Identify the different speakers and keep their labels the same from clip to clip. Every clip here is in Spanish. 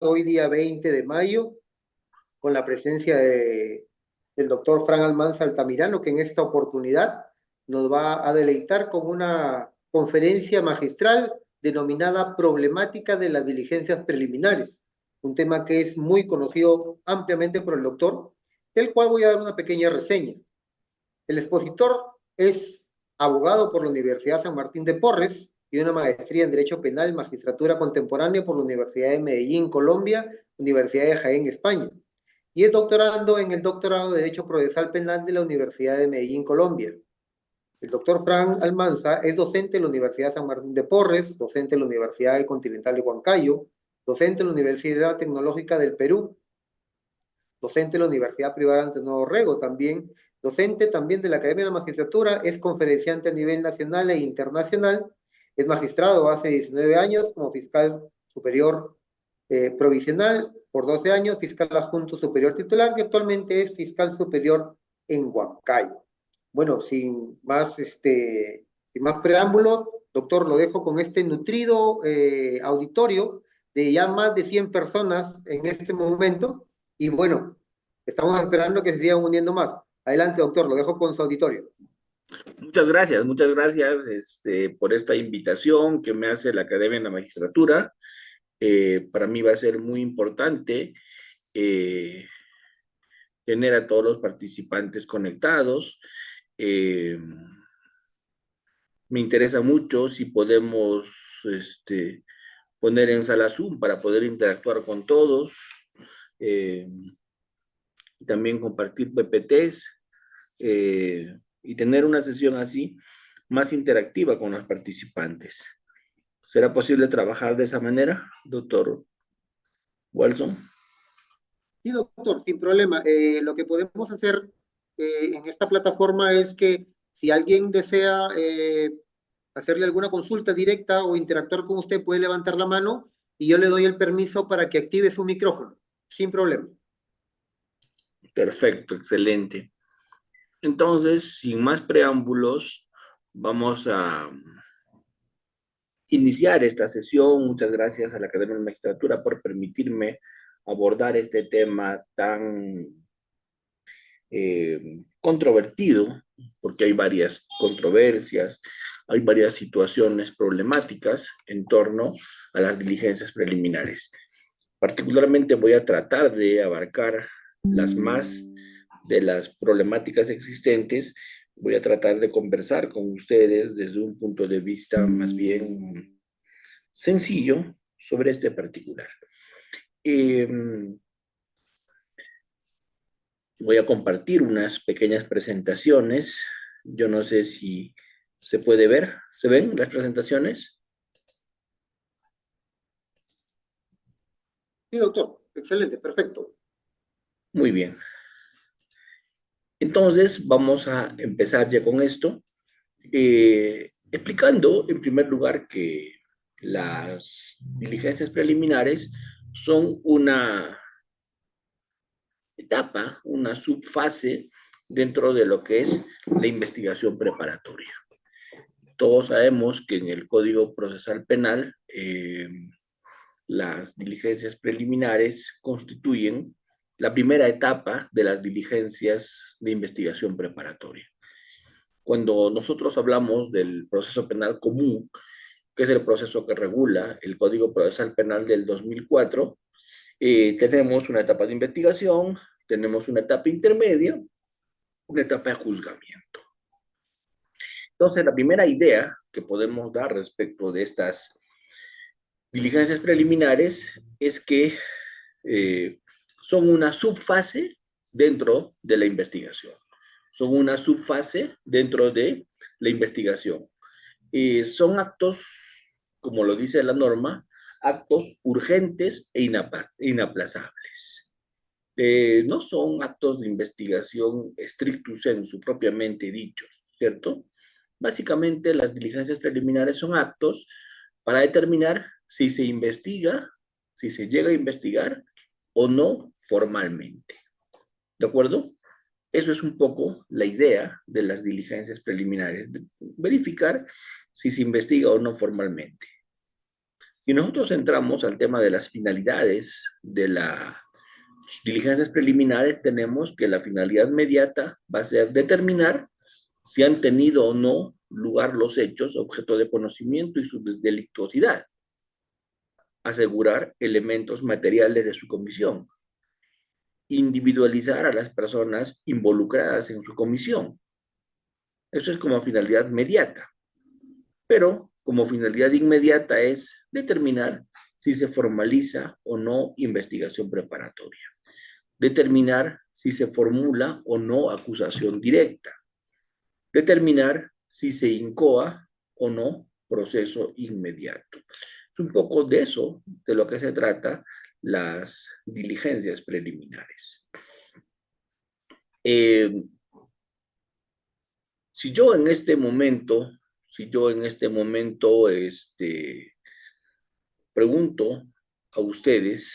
Speaker 1: hoy día 20 de mayo, con la presencia del doctor Fran Almanza Altamirano, que en esta oportunidad nos va a deleitar con una conferencia magistral denominada Problemática de las diligencias preliminares, un tema que es muy conocido ampliamente por el doctor, del cual voy a dar una pequeña reseña. El expositor es abogado por la Universidad San Martín de Porres y una maestría en Derecho Penal y Magistratura Contemporánea por la Universidad de Medellín, Colombia, Universidad de Jaén, España. Y es doctorando en el doctorado de Derecho Procesal Penal de la Universidad de Medellín, Colombia. El doctor Fran Almanza es docente de la Universidad San Martín de Porres, docente de la Universidad Continental de Huancayo, docente de la Universidad Tecnológica del Perú, docente de la Universidad Privada Antenor Rego también, docente también de la Academia de la Magistratura, es conferenciante a nivel nacional e internacional, es magistrado hace 19 años como fiscal superior provisional por 12 años, fiscal adjunto superior titular y actualmente es fiscal superior en Huancayo. Bueno, sin más preámbulos, doctor, lo dejo con este nutrido auditorio de ya más de 100 personas en este momento. Y bueno, estamos esperando que se sigan uniendo más. Adelante, doctor, lo dejo con su auditorio.
Speaker 2: Muchas gracias por esta invitación que me hace la Academia de la Magistratura. Para mí va a ser muy importante tener a todos los participantes conectados. Me interesa mucho si podemos poner en sala Zoom para poder interactuar con todos. También compartir PPTs y tener una sesión así más interactiva con los participantes. ¿Será posible trabajar de esa manera, doctor Walson?
Speaker 1: Sí, doctor, sin problema. Lo que podemos hacer en esta plataforma es que si alguien desea hacerle alguna consulta directa o interactuar con usted, puede levantar la mano y yo le doy el permiso para que active su micrófono, sin problema.
Speaker 2: Perfecto, excelente. Entonces, sin más preámbulos, vamos a iniciar esta sesión. Muchas gracias a la Academia de Magistratura por permitirme abordar este tema tan controvertido, porque hay varias controversias, hay varias situaciones problemáticas en torno a las diligencias preliminares. Particularmente voy a tratar de abarcar las más de las problemáticas existentes. Voy a tratar de conversar con ustedes desde un punto de vista más bien sencillo sobre este particular. Voy a compartir unas pequeñas presentaciones. Yo no sé si se puede ver. ¿Se ven las presentaciones?
Speaker 1: Sí, doctor. Excelente, perfecto.
Speaker 2: Muy bien. Entonces, vamos a empezar ya con esto, explicando en primer lugar que las diligencias preliminares son una etapa, una subfase dentro de lo que es la investigación preparatoria. Todos sabemos que en el Código Procesal Penal las diligencias preliminares constituyen la primera etapa de las diligencias de investigación preparatoria. Cuando nosotros hablamos del proceso penal común, que es el proceso que regula el Código Procesal Penal del 2004, tenemos una etapa de investigación, tenemos una etapa intermedia, una etapa de juzgamiento. Entonces, la primera idea que podemos dar respecto de estas diligencias preliminares es que son una subfase dentro de la investigación. Son una subfase dentro de la investigación. Son actos, como lo dice la norma, actos urgentes e inaplazables. No son actos de investigación stricto sensu, propiamente dichos, ¿cierto? Básicamente, las diligencias preliminares son actos para determinar si se investiga, si se llega a investigar o no formalmente. ¿De acuerdo? Eso es un poco la idea de las diligencias preliminares, verificar si se investiga o no formalmente. Si nosotros entramos al tema de las finalidades de las diligencias preliminares, tenemos que la finalidad inmediata va a ser determinar si han tenido o no lugar los hechos objeto de conocimiento y su delictuosidad, asegurar elementos materiales de su comisión, individualizar a las personas involucradas en su comisión. Eso es como finalidad inmediata. Pero como finalidad inmediata es determinar si se formaliza o no investigación preparatoria, determinar si se formula o no acusación directa, determinar si se incoa o no proceso inmediato. Es un poco de eso de lo que se trata las diligencias preliminares. Eh, si yo en este momento, pregunto a ustedes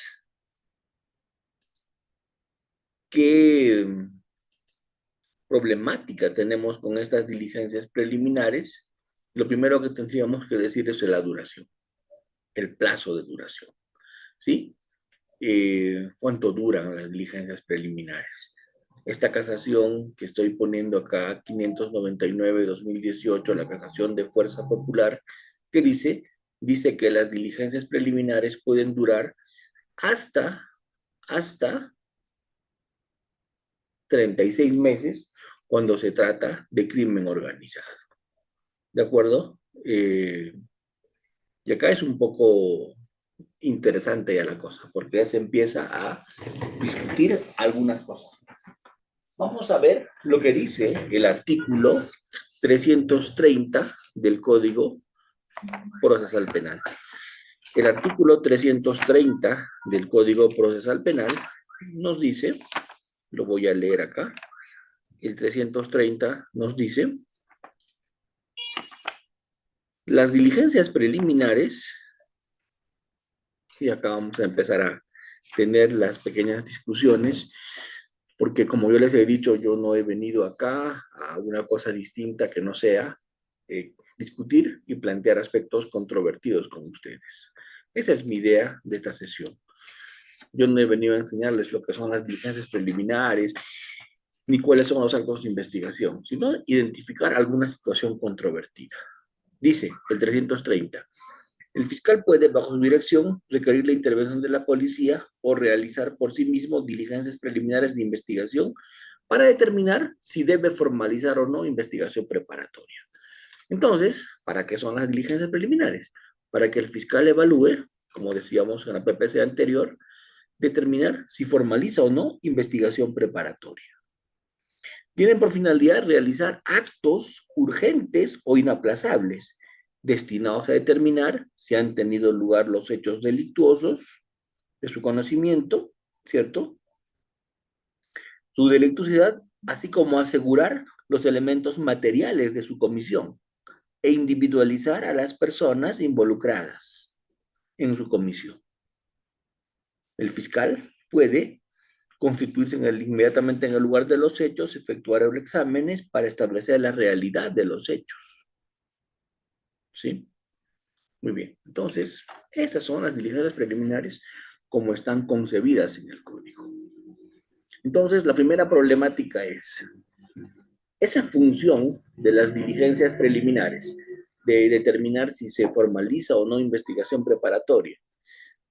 Speaker 2: qué problemática tenemos con estas diligencias preliminares, lo primero que tendríamos que decir es la duración, el plazo de duración, ¿sí? ¿Cuánto duran las diligencias preliminares? Esta casación que estoy poniendo acá, 599-2018, la casación de Fuerza Popular, ¿qué dice? Dice que las diligencias preliminares pueden durar hasta 36 meses cuando se trata de crimen organizado. ¿De acuerdo? Y acá es un poco interesante ya la cosa, porque ya se empieza a discutir algunas cosas. Vamos a ver lo que dice el artículo 330 del Código Procesal Penal. El artículo 330 del Código Procesal Penal nos dice, lo voy a leer acá, el 330 nos dice, las diligencias preliminares, y acá vamos a empezar a tener las pequeñas discusiones, porque como yo les he dicho, yo no he venido acá a una cosa distinta que no sea discutir y plantear aspectos controvertidos con ustedes. Esa es mi idea de esta sesión. Yo no he venido a enseñarles lo que son las diligencias preliminares, ni cuáles son los actos de investigación, sino identificar alguna situación controvertida. Dice el 330, el fiscal puede, bajo su dirección, requerir la intervención de la policía o realizar por sí mismo diligencias preliminares de investigación para determinar si debe formalizar o no investigación preparatoria. Entonces, ¿para qué son las diligencias preliminares? Para que el fiscal evalúe, como decíamos en la PPC anterior, determinar si formaliza o no investigación preparatoria. Tienen por finalidad realizar actos urgentes o inaplazables, destinados a determinar si han tenido lugar los hechos delictuosos de su conocimiento, ¿cierto? Su delictuosidad, así como asegurar los elementos materiales de su comisión e individualizar a las personas involucradas en su comisión. El fiscal puede constituirse inmediatamente en el lugar de los hechos, efectuar exámenes para establecer la realidad de los hechos. ¿Sí? Muy bien. Entonces, esas son las diligencias preliminares como están concebidas en el código. Entonces, la primera problemática es esa función de las diligencias preliminares, de determinar si se formaliza o no investigación preparatoria,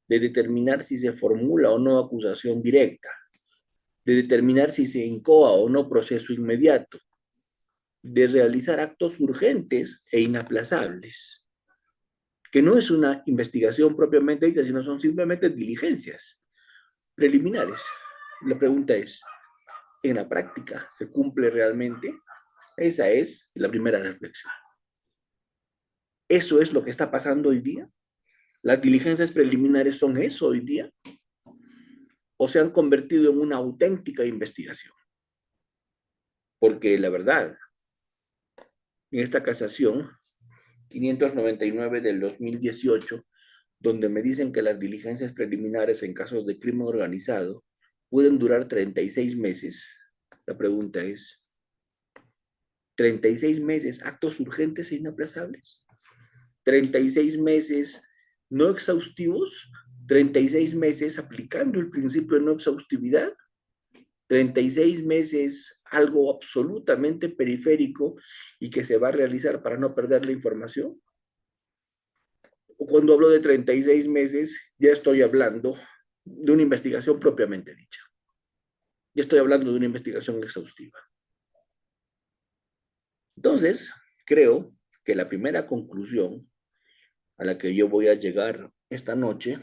Speaker 2: de determinar si se formula o no acusación directa, de determinar si se incoa o no proceso inmediato, de realizar actos urgentes e inaplazables, que no es una investigación propiamente dicha, sino son simplemente diligencias preliminares. La pregunta es, ¿en la práctica se cumple realmente? Esa es la primera reflexión. ¿Eso es lo que está pasando hoy día? ¿Las diligencias preliminares son eso hoy día? ¿O se han convertido en una auténtica investigación? Porque la verdad, en esta casación 599 del 2018, donde me dicen que las diligencias preliminares en casos de crimen organizado pueden durar 36 meses. La pregunta es, ¿36 meses actos urgentes e inaplazables? ¿36 meses no exhaustivos, 36 meses aplicando el principio de no exhaustividad, 36 meses algo absolutamente periférico y que se va a realizar para no perder la información. O cuando hablo de 36 meses, ya estoy hablando de una investigación propiamente dicha. Ya estoy hablando de una investigación exhaustiva. Entonces, creo que la primera conclusión a la que yo voy a llegar esta noche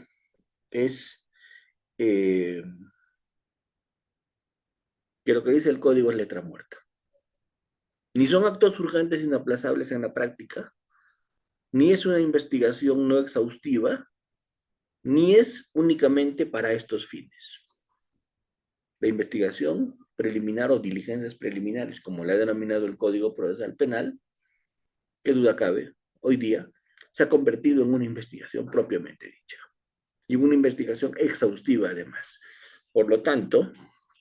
Speaker 2: es que lo que dice el código es letra muerta. Ni son actos urgentes inaplazables en la práctica, ni es una investigación no exhaustiva, ni es únicamente para estos fines. La investigación preliminar o diligencias preliminares, como la ha denominado el Código Procesal Penal, qué duda cabe, hoy día se ha convertido en una investigación propiamente dicha y una investigación exhaustiva además. Por lo tanto,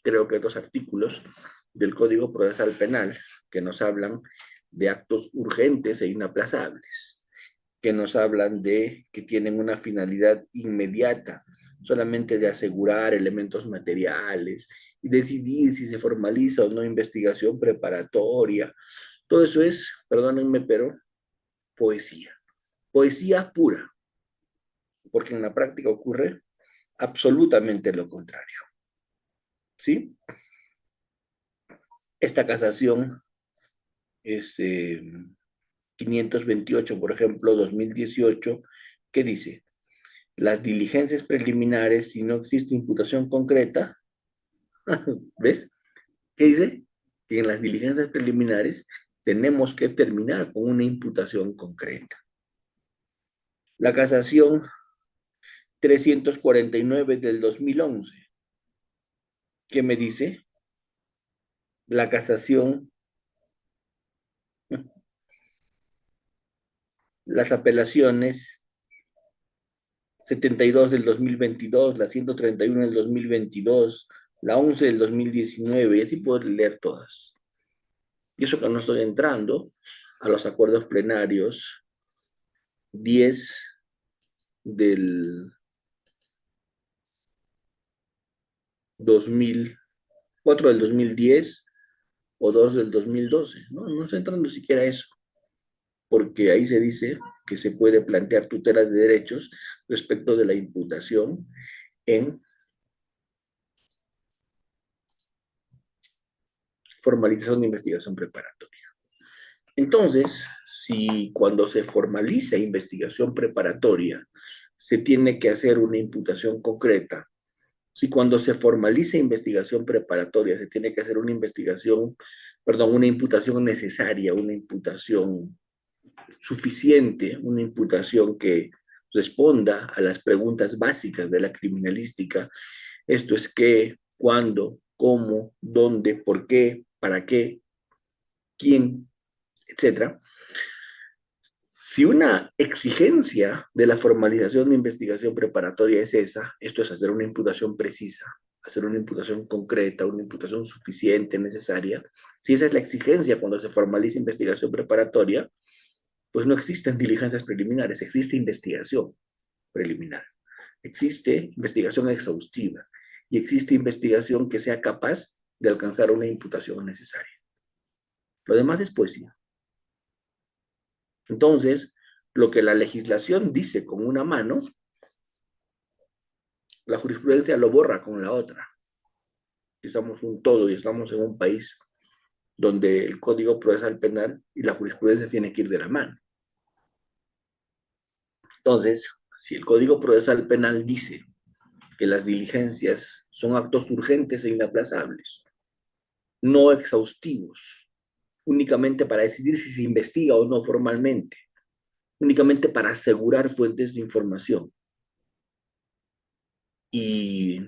Speaker 2: creo que los artículos del Código Procesal Penal que nos hablan de actos urgentes e inaplazables, que nos hablan de que tienen una finalidad inmediata, solamente de asegurar elementos materiales y decidir si se formaliza o no investigación preparatoria. Todo eso es, perdónenme, pero poesía. Poesía pura, porque en la práctica ocurre absolutamente lo contrario. ¿Sí? Esta casación, 528, por ejemplo, 2018, ¿qué dice? Las diligencias preliminares, si no existe imputación concreta, ¿ves? ¿Qué dice? Que en las diligencias preliminares tenemos que terminar con una imputación concreta. La casación 349 del 2011, ¿qué me dice? La casación, las apelaciones 72 del 2022, la 131 del 2022, la 11 del 2019, y así puedo leer todas. Y eso que no estoy entrando a los acuerdos plenarios 10 del 2000, 4 del 2010 o 2 del 2012. No estoy entrando siquiera a eso, porque ahí se dice que se puede plantear tutelas de derechos respecto de la imputación en formalización de investigación preparatoria. Entonces, si cuando se formaliza investigación preparatoria se tiene que hacer una imputación concreta, si cuando se formaliza investigación preparatoria se tiene que hacer una investigación, perdón, una imputación necesaria, una imputación suficiente, una imputación que responda a las preguntas básicas de la criminalística, esto es qué, cuándo, cómo, dónde, por qué, para qué, quién, etcétera. Si una exigencia de la formalización de investigación preparatoria es esa, esto es hacer una imputación precisa, hacer una imputación concreta, una imputación suficiente, necesaria, si esa es la exigencia cuando se formaliza investigación preparatoria, pues no existen diligencias preliminares, existe investigación preliminar, existe investigación exhaustiva y existe investigación que sea capaz de alcanzar una imputación necesaria. Lo demás es poesía. Entonces, lo que la legislación dice con una mano, la jurisprudencia lo borra con la otra. Estamos un todo y estamos en un país donde el Código Procesal Penal y la jurisprudencia tienen que ir de la mano. Entonces, si el Código Procesal Penal dice que las diligencias son actos urgentes e inaplazables, no exhaustivos, únicamente para decidir si se investiga o no formalmente, únicamente para asegurar fuentes de información. Y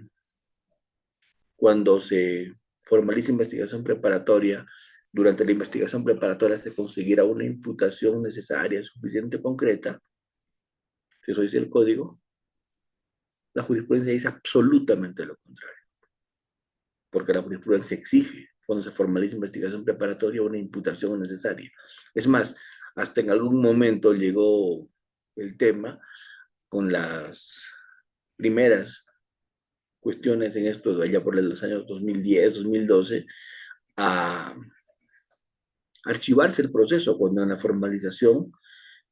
Speaker 2: cuando se formaliza investigación preparatoria, durante la investigación preparatoria se conseguirá una imputación necesaria, suficiente, concreta, eso dice el código, la jurisprudencia dice absolutamente lo contrario, porque la jurisprudencia exige, cuando se formaliza investigación preparatoria, una imputación necesaria. Es más, hasta en algún momento llegó el tema con las primeras cuestiones en esto, allá por los años 2010, 2012, a archivarse el proceso cuando en la formalización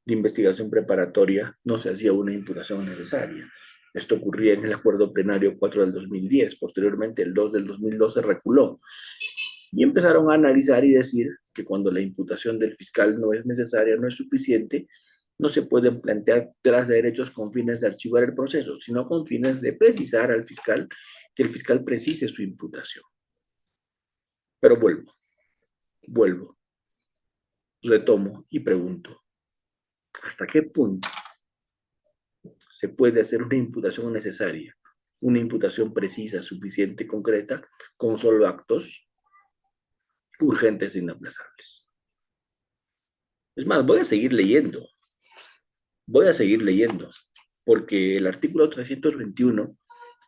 Speaker 2: de investigación preparatoria no se hacía una imputación necesaria. Esto ocurría en el acuerdo plenario 4 del 2010. Posteriormente, el 2 del 2012 reculó. Y empezaron a analizar y decir que cuando la imputación del fiscal no es necesaria, no es suficiente, no se pueden plantear tras de derechos con fines de archivar el proceso, sino con fines de precisar al fiscal, que el fiscal precise su imputación. Pero vuelvo, retomo y pregunto, ¿hasta qué punto se puede hacer una imputación necesaria, una imputación precisa, suficiente, concreta, con solo actos urgentes e inaplazables? Es más, voy a seguir leyendo, porque el artículo 321,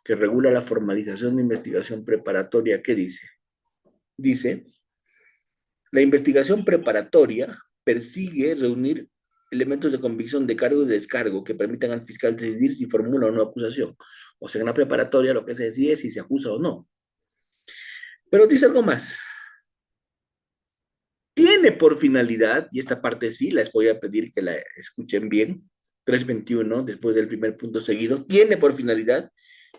Speaker 2: que regula la formalización de investigación preparatoria, ¿qué dice? Dice, la investigación preparatoria persigue reunir elementos de convicción de cargo y de descargo que permitan al fiscal decidir si formula o no acusación. O sea, en la preparatoria lo que se decide es si se acusa o no. Pero dice algo más. Tiene por finalidad, y esta parte sí, les voy a pedir que la escuchen bien, 321, después del primer punto seguido, tiene por finalidad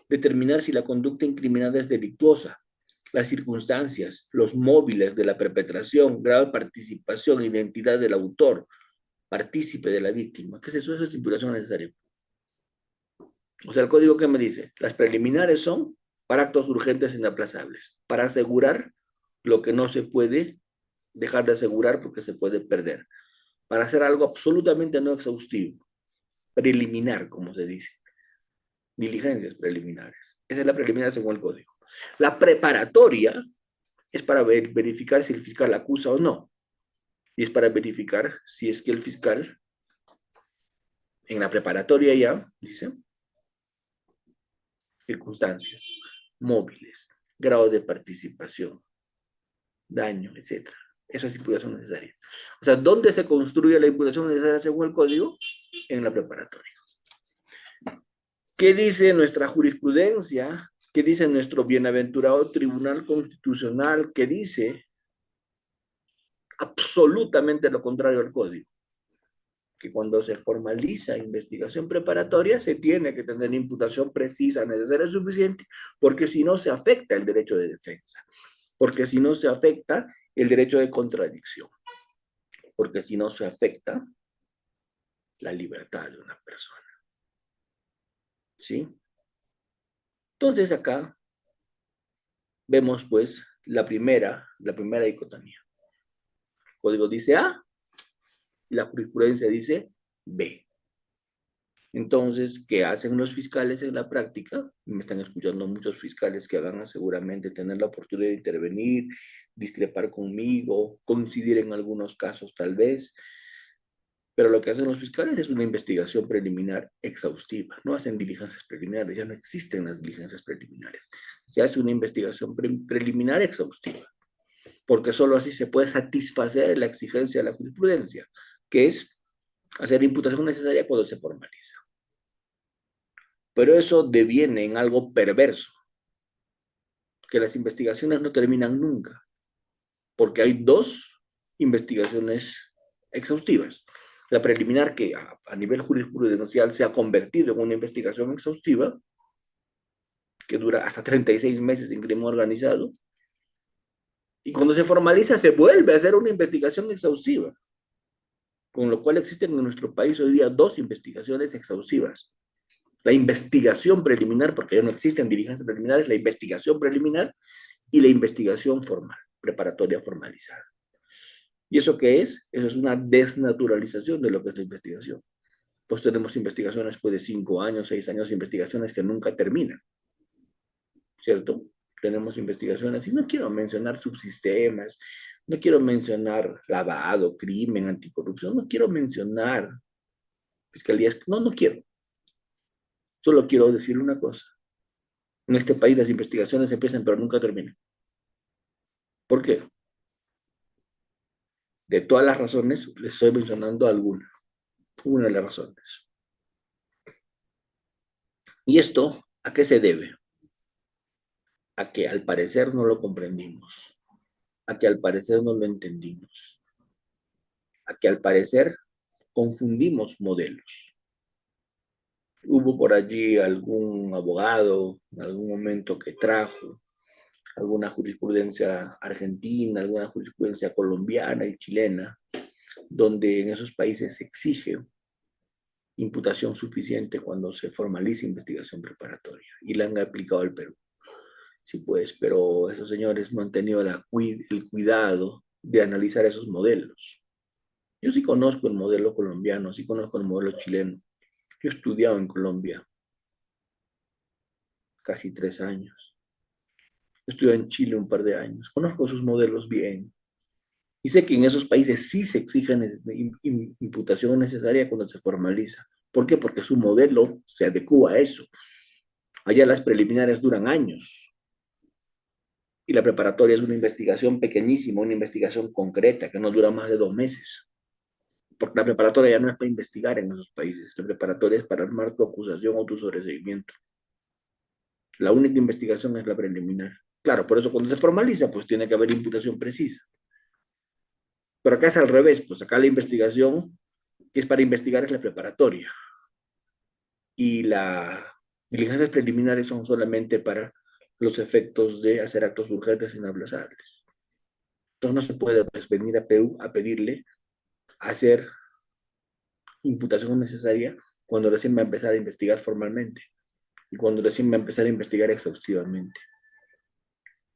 Speaker 2: determinar si la conducta incriminada es delictuosa, las circunstancias, los móviles de la perpetración, grado de participación, identidad del autor, partícipe de la víctima. ¿Qué es eso? Eso es imputación necesaria. O sea, el código que me dice, las preliminares son para actos urgentes e inaplazables, para asegurar lo que no se puede dejar de asegurar porque se puede perder, para hacer algo absolutamente no exhaustivo, preliminar, como se dice, diligencias preliminares. Esa es la preliminar según el código. La preparatoria es para verificar si el fiscal acusa o no, y es para verificar si es que el fiscal, en la preparatoria ya, dice, circunstancias, móviles, grado de participación, daño, etc. Eso es imputación necesaria. O sea, ¿dónde se construye la imputación necesaria según el código? En la preparatoria. ¿Qué dice nuestra jurisprudencia? ¿Qué dice nuestro bienaventurado Tribunal Constitucional? ¿Qué dice absolutamente lo contrario al código? Que cuando se formaliza investigación preparatoria se tiene que tener imputación precisa, necesaria y suficiente, porque si no se afecta el derecho de defensa, porque si no se afecta el derecho de contradicción, porque si no se afecta la libertad de una persona. ¿Sí? Entonces acá vemos pues la primera dicotomía. El código dice A y la jurisprudencia dice B. Entonces, ¿qué hacen los fiscales en la práctica? Me están escuchando muchos fiscales que van a seguramente tener la oportunidad de intervenir, discrepar conmigo, coincidir en algunos casos tal vez, pero lo que hacen los fiscales es una investigación preliminar exhaustiva. No hacen diligencias preliminares, ya no existen las diligencias preliminares. Se hace una investigación preliminar exhaustiva, porque solo así se puede satisfacer la exigencia de la jurisprudencia, que es hacer imputación necesaria cuando se formaliza. Pero eso deviene en algo perverso, que las investigaciones no terminan nunca, porque hay dos investigaciones exhaustivas. La preliminar, que a nivel jurisprudencial se ha convertido en una investigación exhaustiva, que dura hasta 36 meses en crimen organizado, y cuando se formaliza se vuelve a hacer una investigación exhaustiva, con lo cual existen en nuestro país hoy día dos investigaciones exhaustivas. La investigación preliminar, porque ya no existen diligencias preliminares, la investigación preliminar y la investigación formal, preparatoria formalizada. ¿Y eso qué es? Eso es una desnaturalización de lo que es la investigación. Pues tenemos investigaciones después de 5 años, 6 años, investigaciones que nunca terminan, ¿cierto? Tenemos investigaciones, y no quiero mencionar subsistemas, no quiero mencionar lavado, crimen, anticorrupción, no quiero mencionar fiscalías, no quiero. Solo quiero decir una cosa. En este país las investigaciones empiezan pero nunca terminan. ¿Por qué? De todas las razones, les estoy mencionando alguna. Una de las razones. ¿Y esto a qué se debe? A que al parecer no lo comprendimos, a que al parecer no lo entendimos, a que al parecer confundimos modelos. Hubo por allí algún abogado en algún momento que trajo alguna jurisprudencia argentina, alguna jurisprudencia colombiana y chilena, donde en esos países se exige imputación suficiente cuando se formaliza investigación preparatoria y la han aplicado al Perú. Sí, pues, pero esos señores no han tenido el cuidado de analizar esos modelos. Yo sí conozco el modelo colombiano, sí conozco el modelo chileno. Yo he estudiado en Colombia casi 3 años. He estudiado en Chile un par de años. Conozco sus modelos bien. Y sé que en esos países sí se exige imputación necesaria cuando se formaliza. ¿Por qué? Porque su modelo se adecua a eso. Allá las preliminares duran años y la preparatoria es una investigación pequeñísima, una investigación concreta que no dura más de 2 meses. Porque la preparatoria ya no es para investigar en esos países. La preparatoria es para armar tu acusación o tu sobreseimiento. La única investigación es la preliminar. Claro, por eso cuando se formaliza, pues tiene que haber imputación precisa. Pero acá es al revés, pues acá la investigación que es para investigar es la preparatoria. Y las diligencias preliminares son solamente para los efectos de hacer actos urgentes e inaplazables. Entonces no se puede pues, venir a Perú a pedirle hacer imputación necesaria cuando recién va a empezar a investigar formalmente y cuando recién va a empezar a investigar exhaustivamente.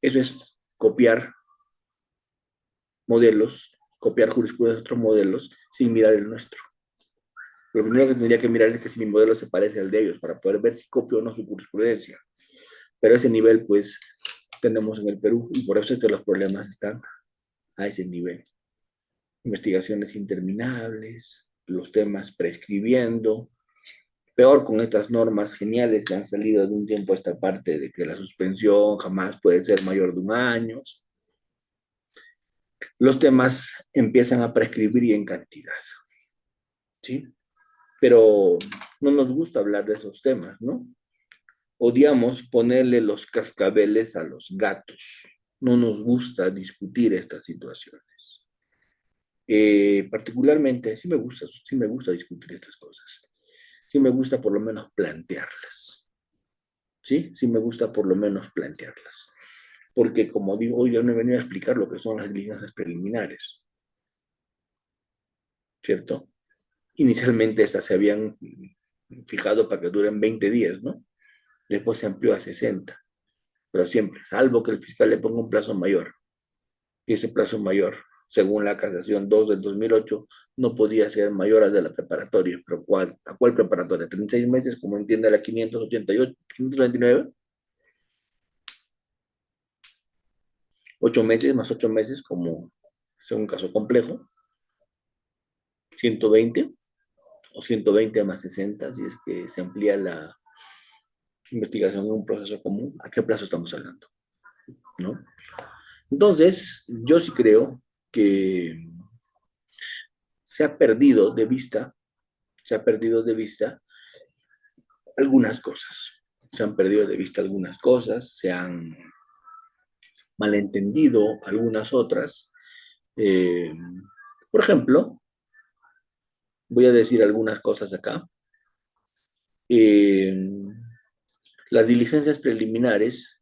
Speaker 2: Eso es copiar modelos, copiar jurisprudencia de otros modelos sin mirar el nuestro. Lo primero que tendría que mirar es que si mi modelo se parece al de ellos para poder ver si copio o no su jurisprudencia. Pero ese nivel, pues, tenemos en el Perú y por eso es que los problemas están a ese nivel. Investigaciones interminables, los temas prescribiendo, peor con estas normas geniales que han salido de un tiempo a esta parte de que la suspensión jamás puede ser mayor de 1 año. Los temas empiezan a prescribir y en cantidad, ¿sí? Pero no nos gusta hablar de esos temas, ¿no? Odiamos ponerle los cascabeles a los gatos. No nos gusta discutir estas situaciones. Particularmente, sí me gusta discutir estas cosas. Sí me gusta por lo menos plantearlas. ¿Sí? Sí me gusta por lo menos plantearlas. Porque como digo, hoy ya no he venido a explicar lo que son las diligencias preliminares, ¿cierto? Inicialmente estas se habían fijado para que duren 20 días, ¿no? Después se amplió a 60, pero siempre, salvo que el fiscal le ponga un plazo mayor. Y ese plazo mayor, según la casación 2 del 2008, no podía ser mayor al de la preparatoria. ¿Pero cuál? ¿A cuál preparatoria? ¿36 meses, como entiende la 588, 529? 8 meses más 8 meses, como es un caso complejo. 120 o 120 más 60, si es que se amplía la investigación en un proceso común. ¿A qué plazo estamos hablando? ¿No? Entonces, yo sí creo que se ha perdido de vista, se ha perdido de vista algunas cosas. Se han perdido de vista algunas cosas, se han malentendido algunas otras. Eh, por ejemplo, voy a decir algunas cosas acá. Eh, las diligencias preliminares,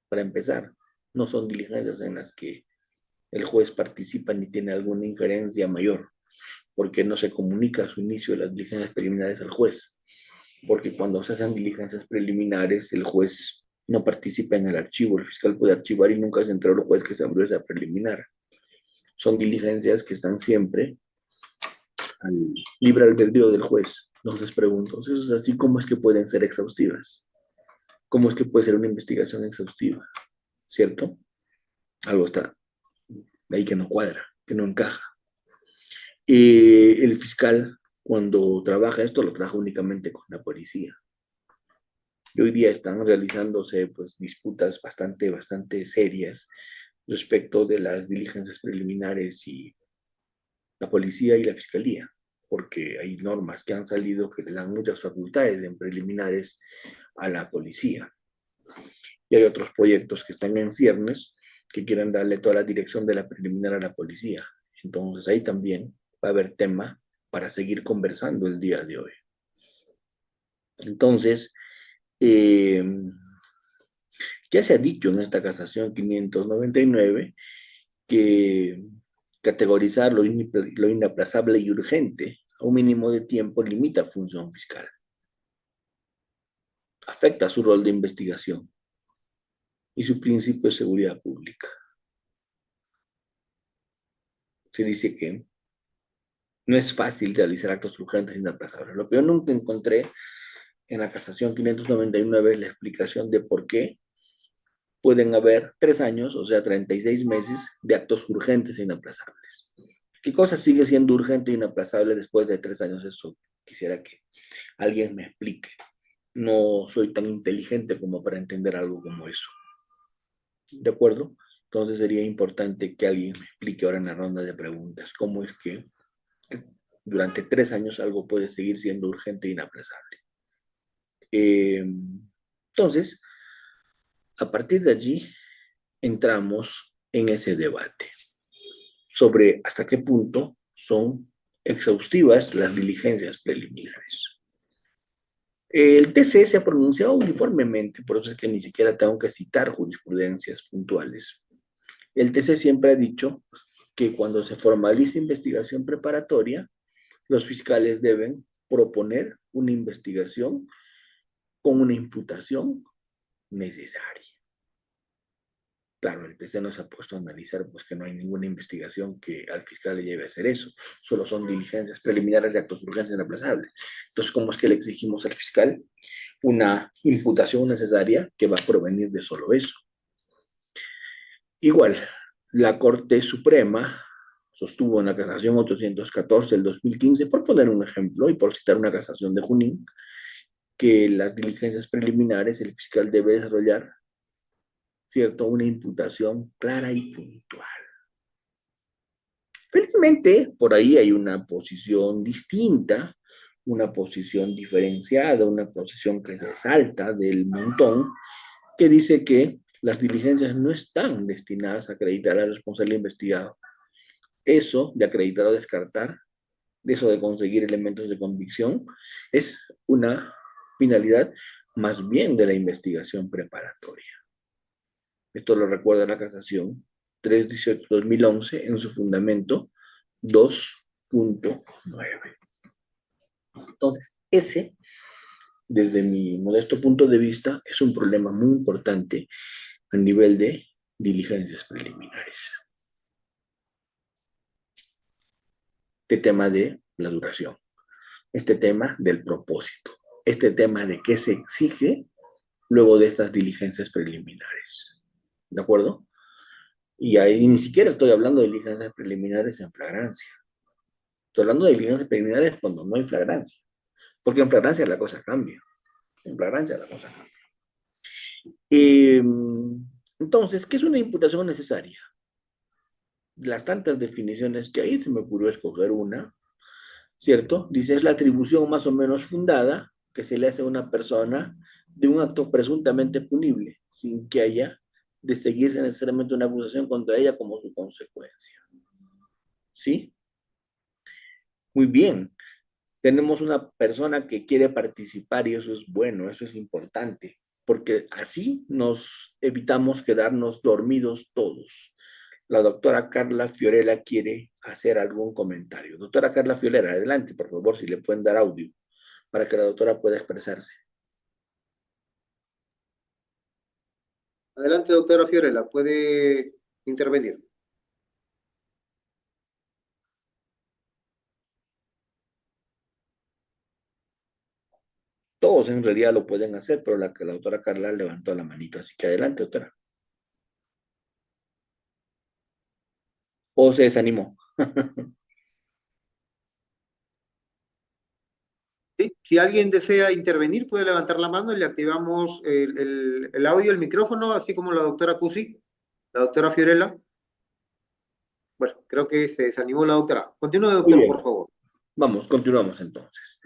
Speaker 2: para empezar, no son diligencias en las que el juez participa ni tiene alguna injerencia mayor, porque no se comunica a su inicio de las diligencias preliminares al juez, porque cuando se hacen diligencias preliminares, el juez no participa en el archivo, el fiscal puede archivar y nunca se enteró el juez que se abrió esa preliminar. Son diligencias que están siempre al libre albedrío del juez. Entonces pregunto, ¿eso es así? ¿Cómo es que pueden ser exhaustivas? ¿Cómo es que puede ser una investigación exhaustiva? ¿Cierto? Algo está ahí que no cuadra, que no encaja. El fiscal, cuando trabaja esto, lo trabaja únicamente con la policía. Y hoy día están realizándose pues, disputas bastante serias respecto de las diligencias preliminares y la policía y la fiscalía. porque hay normas que han salido que le dan muchas facultades en preliminares a la policía. Y hay otros proyectos que están en ciernes que quieren darle toda la dirección de la preliminar a la policía. Entonces ahí también va a haber tema para seguir conversando el día de hoy. Entonces, eh, ya se ha dicho en esta casación 599 que categorizar lo inaplazable y urgente a un mínimo de tiempo limita función fiscal, afecta su rol de investigación y su principio de seguridad pública. Se dice que no es fácil realizar actos urgentes e inaplazables. Lo que yo nunca encontré en la casación 599 es la explicación de por qué pueden haber 3 años, o sea, 36 meses de actos urgentes e inaplazables. ¿Qué cosa sigue siendo urgente e inaplazable después de 3 años? Eso quisiera que alguien me explique. No soy tan inteligente como para entender algo como eso. ¿De acuerdo? Entonces sería importante que alguien me explique ahora en la ronda de preguntas cómo es que durante 3 años algo puede seguir siendo urgente e inaplazable. Entonces, a partir de allí, entramos en ese debate sobre hasta qué punto son exhaustivas las diligencias preliminares. El TC se ha pronunciado uniformemente, por eso es que ni siquiera tengo que citar jurisprudencias puntuales. El TC siempre ha dicho que cuando se formaliza investigación preparatoria, los fiscales deben proponer una investigación con una imputación necesaria. Claro, el TC no se ha puesto a analizar pues que no hay ninguna investigación que al fiscal le lleve a hacer eso, solo son diligencias preliminares de actos urgentes inaplazables. Entonces, ¿cómo es que le exigimos al fiscal una imputación necesaria que va a provenir de solo eso? Igual, la Corte Suprema sostuvo en la casación 814 del 2015, por poner un ejemplo y por citar una casación de Junín, que las diligencias preliminares el fiscal debe desarrollar, ¿cierto?, una imputación clara y puntual. Felizmente, por ahí hay una posición distinta, una posición diferenciada, una posición que se salta del montón, que dice que las diligencias no están destinadas a acreditar al responsable investigado. Eso de acreditar o descartar, de eso de conseguir elementos de convicción, es una finalidad más bien de la investigación preparatoria. Esto lo recuerda la casación 318-2011 en su fundamento 2.9. Entonces, ese, desde mi modesto punto de vista, es un problema muy importante a nivel de diligencias preliminares. Este tema de la duración, este tema del propósito, este tema de qué se exige luego de estas diligencias preliminares. ¿De acuerdo? Y ahí ni siquiera estoy hablando de diligencias preliminares en flagrancia. Estoy hablando de diligencias preliminares cuando no hay flagrancia. Porque en flagrancia la cosa cambia. En flagrancia la cosa cambia. Entonces, ¿qué es una imputación necesaria? Las tantas definiciones que hay, se me ocurrió escoger una, ¿cierto? Dice, es la atribución más o menos fundada que se le hace a una persona de un acto presuntamente punible, sin que haya de seguirse necesariamente una acusación contra ella como su consecuencia. ¿Sí? Muy bien. Tenemos una persona que quiere participar y eso es bueno, eso es importante, porque así nos evitamos quedarnos dormidos todos. La doctora Carla Fiorella quiere hacer algún comentario. Doctora Carla Fiorella, adelante, por favor, si le pueden dar audio para que la doctora pueda expresarse.
Speaker 1: Adelante, doctora Fiorella, puede intervenir.
Speaker 2: Todos en realidad lo pueden hacer, pero la doctora Carla levantó la manito, así que adelante, doctora. O se desanimó.
Speaker 1: ¿Sí? Si alguien desea intervenir, puede levantar la mano y le activamos el audio, el micrófono, así como la doctora Cusi, la doctora Fiorella. Bueno, creo que se desanimó la doctora. Continúe,
Speaker 2: Muy
Speaker 1: doctor, por
Speaker 2: bien.
Speaker 1: favor.
Speaker 2: Vamos, continuamos entonces.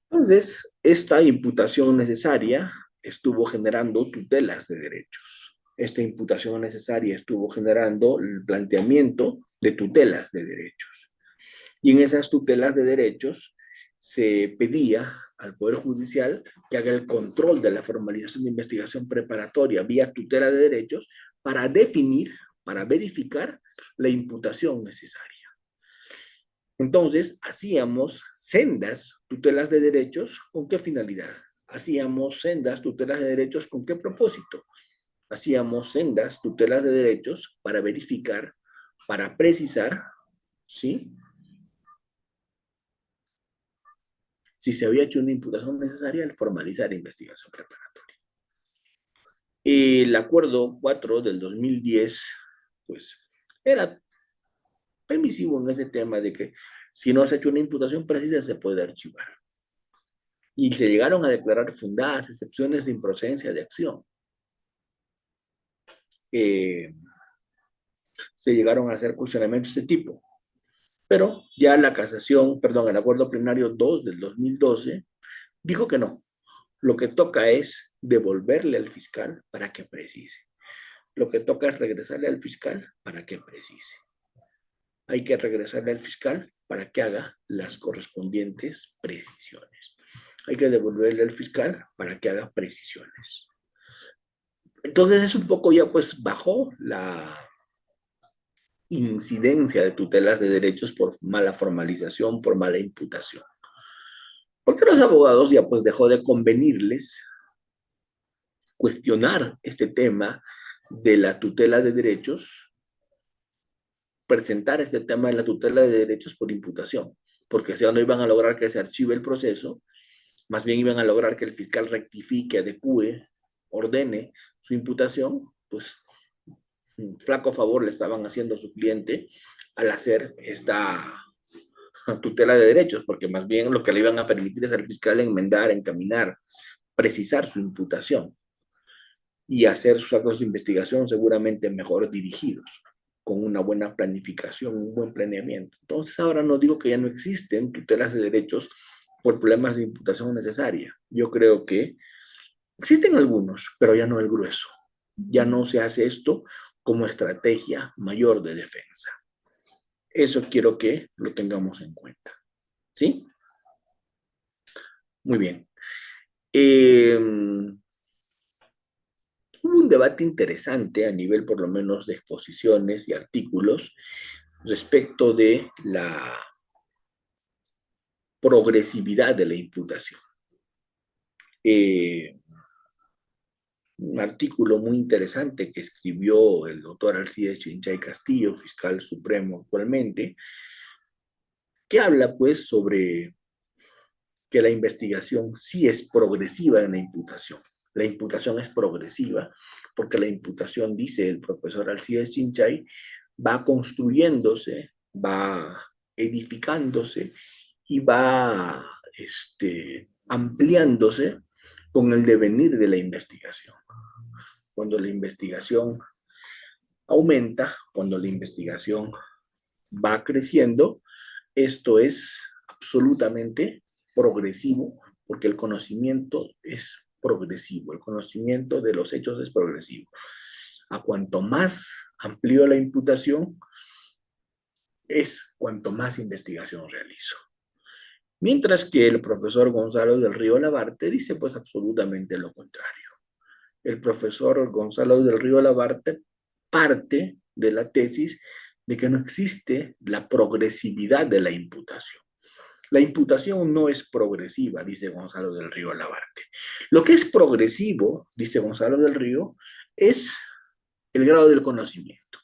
Speaker 2: Entonces, esta imputación necesaria estuvo generando tutelas de derechos. Esta imputación necesaria estuvo generando el planteamiento de tutelas de derechos. Y en esas tutelas de derechos se pedía al Poder Judicial que haga el control de la formalización de investigación preparatoria vía tutela de derechos para definir, para verificar la imputación necesaria. Entonces, hacíamos sendas tutelas de derechos, ¿con qué finalidad? Hacíamos sendas tutelas de derechos, ¿con qué propósito? Hacíamos sendas tutelas de derechos para verificar, para precisar, ¿sí? Si se había hecho una imputación necesaria al formalizar investigación preparatoria. El acuerdo 4 del 2010, pues, era permisivo en ese tema de que si no se ha hecho una imputación precisa se puede archivar. Y se llegaron a declarar fundadas excepciones de improcedencia de acción. Se llegaron a hacer cuestionamientos de este tipo. Pero ya la casación, perdón, el acuerdo plenario 2 del 2012 dijo que no. Lo que toca es devolverle al fiscal para que precise. Lo que toca es regresarle al fiscal para que precise. Hay que regresarle al fiscal para que haga las correspondientes precisiones. Hay que devolverle al fiscal para que haga precisiones. Entonces es un poco ya pues bajó la incidencia de tutelas de derechos por mala formalización, por mala imputación. Porque los abogados ya pues dejó de convenirles cuestionar este tema de la tutela de derechos, presentar este tema de la tutela de derechos por imputación, porque si no iban a lograr que se archive el proceso, más bien iban a lograr que el fiscal rectifique, adecue, ordene su imputación, pues un flaco favor le estaban haciendo a su cliente al hacer esta tutela de derechos, porque más bien lo que le iban a permitir es al fiscal enmendar, encaminar, precisar su imputación y hacer sus actos de investigación seguramente mejor dirigidos, con una buena planificación, un buen planeamiento. Entonces ahora no digo que ya no existen tutelas de derechos por problemas de imputación necesaria. Yo creo que existen algunos, pero ya no el grueso. Ya no se hace esto como estrategia mayor de defensa. Eso quiero que lo tengamos en cuenta. ¿Sí? Muy bien. Hubo un debate interesante a nivel por lo menos de exposiciones y artículos respecto de la progresividad de la imputación. Un artículo muy interesante que escribió el doctor Alcides Chinchay Castillo, fiscal supremo actualmente, que habla pues sobre que la investigación sí es progresiva en la imputación. La imputación es progresiva porque la imputación, dice el profesor Alcides Chinchay, va construyéndose, va edificándose y va ampliándose con el devenir de la investigación. Cuando la investigación aumenta, cuando la investigación va creciendo, esto es absolutamente progresivo, porque el conocimiento es progresivo, el conocimiento de los hechos es progresivo. A cuanto más amplió la imputación, es cuanto más investigación realizo. Mientras que el profesor Gonzalo del Río Labarte dice pues absolutamente lo contrario. El profesor Gonzalo del Río Labarte parte de la tesis de que no existe la progresividad de la imputación. La imputación no es progresiva, dice Gonzalo del Río Labarte. Lo que es progresivo, dice Gonzalo del Río, es el grado del conocimiento.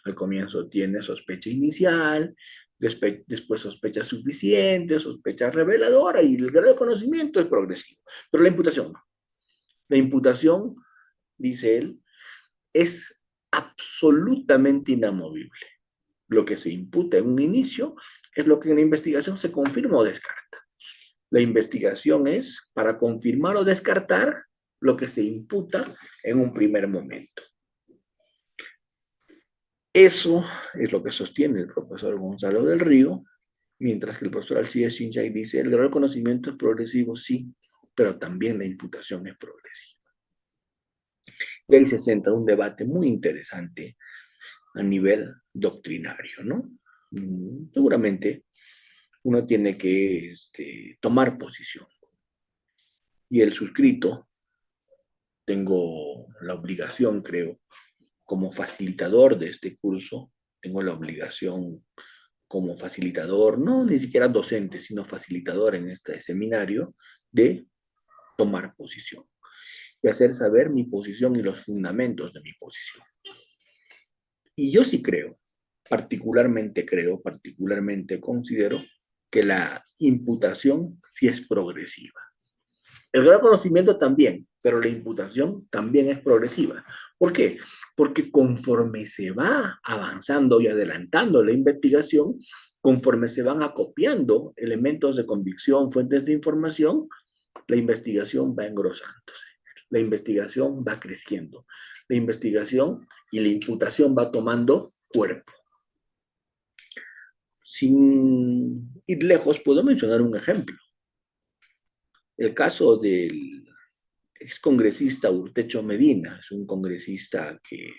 Speaker 2: Al comienzo tiene sospecha inicial, después sospecha suficiente, sospecha reveladora y el grado de conocimiento es progresivo. Pero la imputación no. La imputación, dice él, es absolutamente inamovible. Lo que se imputa en un inicio es lo que en la investigación se confirma o descarta. La investigación es para confirmar o descartar lo que se imputa en un primer momento. Eso es lo que sostiene el profesor Gonzalo del Río Mientras que el profesor Alcides Sinjay dice, el grado de conocimiento es progresivo, sí, pero también la imputación es progresiva. Y ahí se centra un debate muy interesante a nivel doctrinario, ¿no? Seguramente uno tiene que tomar posición. Y el suscrito, tengo la obligación, creo, como facilitador de este curso, tengo la obligación como facilitador, no ni siquiera docente, sino facilitador en este seminario, de tomar posición y hacer saber mi posición y los fundamentos de mi posición. Y yo sí particularmente considero que la imputación sí es progresiva. El grado de conocimiento también, pero la imputación también es progresiva. ¿Por qué? Porque conforme se va avanzando y adelantando la investigación, conforme se van acopiando elementos de convicción, fuentes de información, la investigación va engrosándose, la investigación va creciendo, la investigación y la imputación va tomando cuerpo. Sin ir lejos, puedo mencionar un ejemplo. El caso del excongresista Urtecho Medina, es un congresista que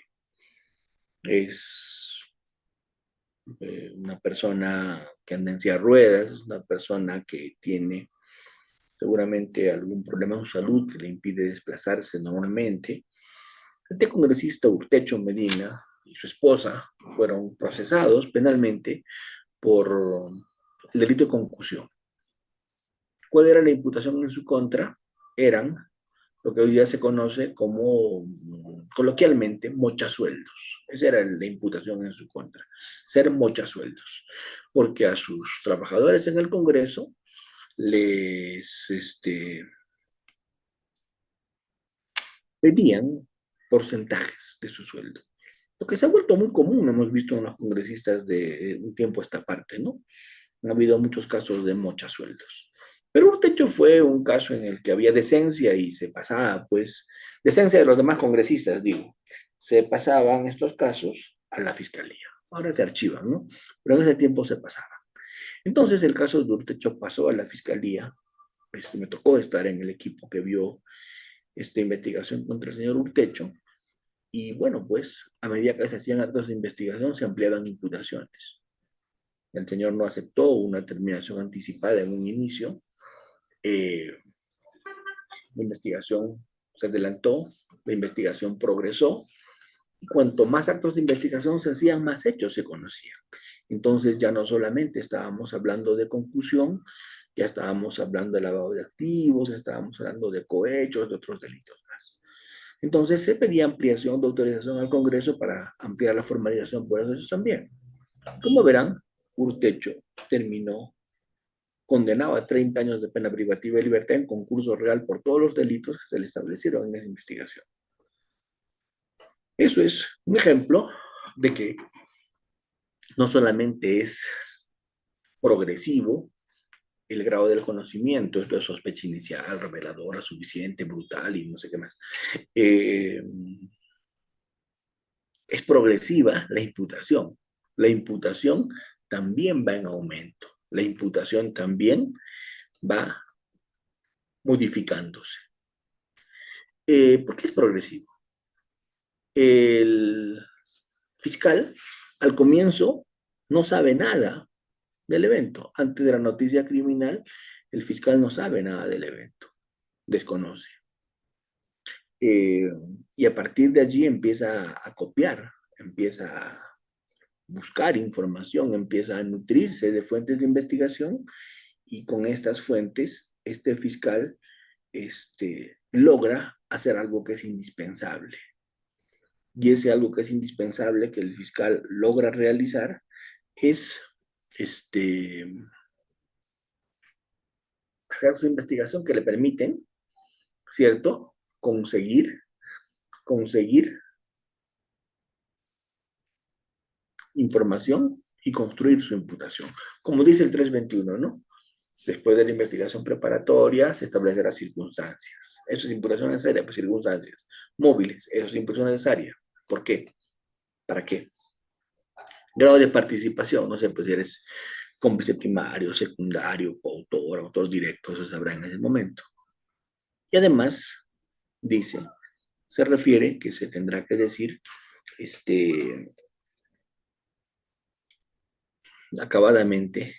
Speaker 2: es una persona que anda en silla de ruedas, es una persona que tiene seguramente algún problema en su salud que le impide desplazarse normalmente. Este congresista Urtecho Medina y su esposa fueron procesados penalmente por el delito de concusión. ¿Cuál era la imputación en su contra? Eran lo que hoy día se conoce como, coloquialmente, mochasueldos. Esa era la imputación en su contra, ser mochasueldos, porque a sus trabajadores en el Congreso les pedían porcentajes de su sueldo. Lo que se ha vuelto muy común, hemos visto en los congresistas de un tiempo a esta parte, ¿no? Ha habido muchos casos de mochasueldos. Pero Urtecho fue un caso en el que había decencia y se pasaba, pues, decencia de los demás congresistas, digo, se pasaban estos casos a la fiscalía. Ahora se archivan, ¿no? Pero en ese tiempo se pasaba. Entonces el caso de Urtecho pasó a la fiscalía. Me tocó estar en el equipo que vio esta investigación contra el señor Urtecho. Y bueno, pues a medida que se hacían actos de investigación se ampliaban imputaciones. El señor no aceptó una terminación anticipada en un inicio. La investigación se adelantó, la investigación progresó, y cuanto más actos de investigación se hacían, más hechos se conocían. Entonces ya no solamente estábamos hablando de concusión, ya estábamos hablando de lavado de activos, estábamos hablando de cohechos, de otros delitos más. Entonces se pedía ampliación de autorización al Congreso para ampliar la formalización por esos también. Como verán, Urtecho terminó condenado a 30 años de pena privativa de libertad en concurso real por todos los delitos que se le establecieron en esa investigación. Eso es un ejemplo de que no solamente es progresivo el grado del conocimiento, esto es sospecha inicial, reveladora, suficiente, brutal y no sé qué más. Es progresiva la imputación. La imputación también va en aumento. La imputación también va modificándose. ¿Por qué es progresivo? El fiscal al comienzo no sabe nada del evento. Antes de la noticia criminal, el fiscal no sabe nada del evento, desconoce. Y a partir de allí empieza a copiar, empieza a buscar información, empieza a nutrirse de fuentes de investigación, y con estas fuentes este fiscal logra hacer algo que es indispensable. Y ese algo que es indispensable que el fiscal logra realizar es hacer su investigación que le permiten, ¿cierto? Conseguir información y construir su imputación. Como dice el 321, ¿no? Después de la investigación preparatoria se establecen las circunstancias. Eso es imputación necesaria, pues circunstancias móviles, eso es imputación necesaria. ¿Por qué? ¿Para qué? Grado de participación, no sé, pues si eres cómplice primario, secundario, coautor, autor directo, eso se sabrá en ese momento. Y además, dice, se refiere que se tendrá que decir, acabadamente,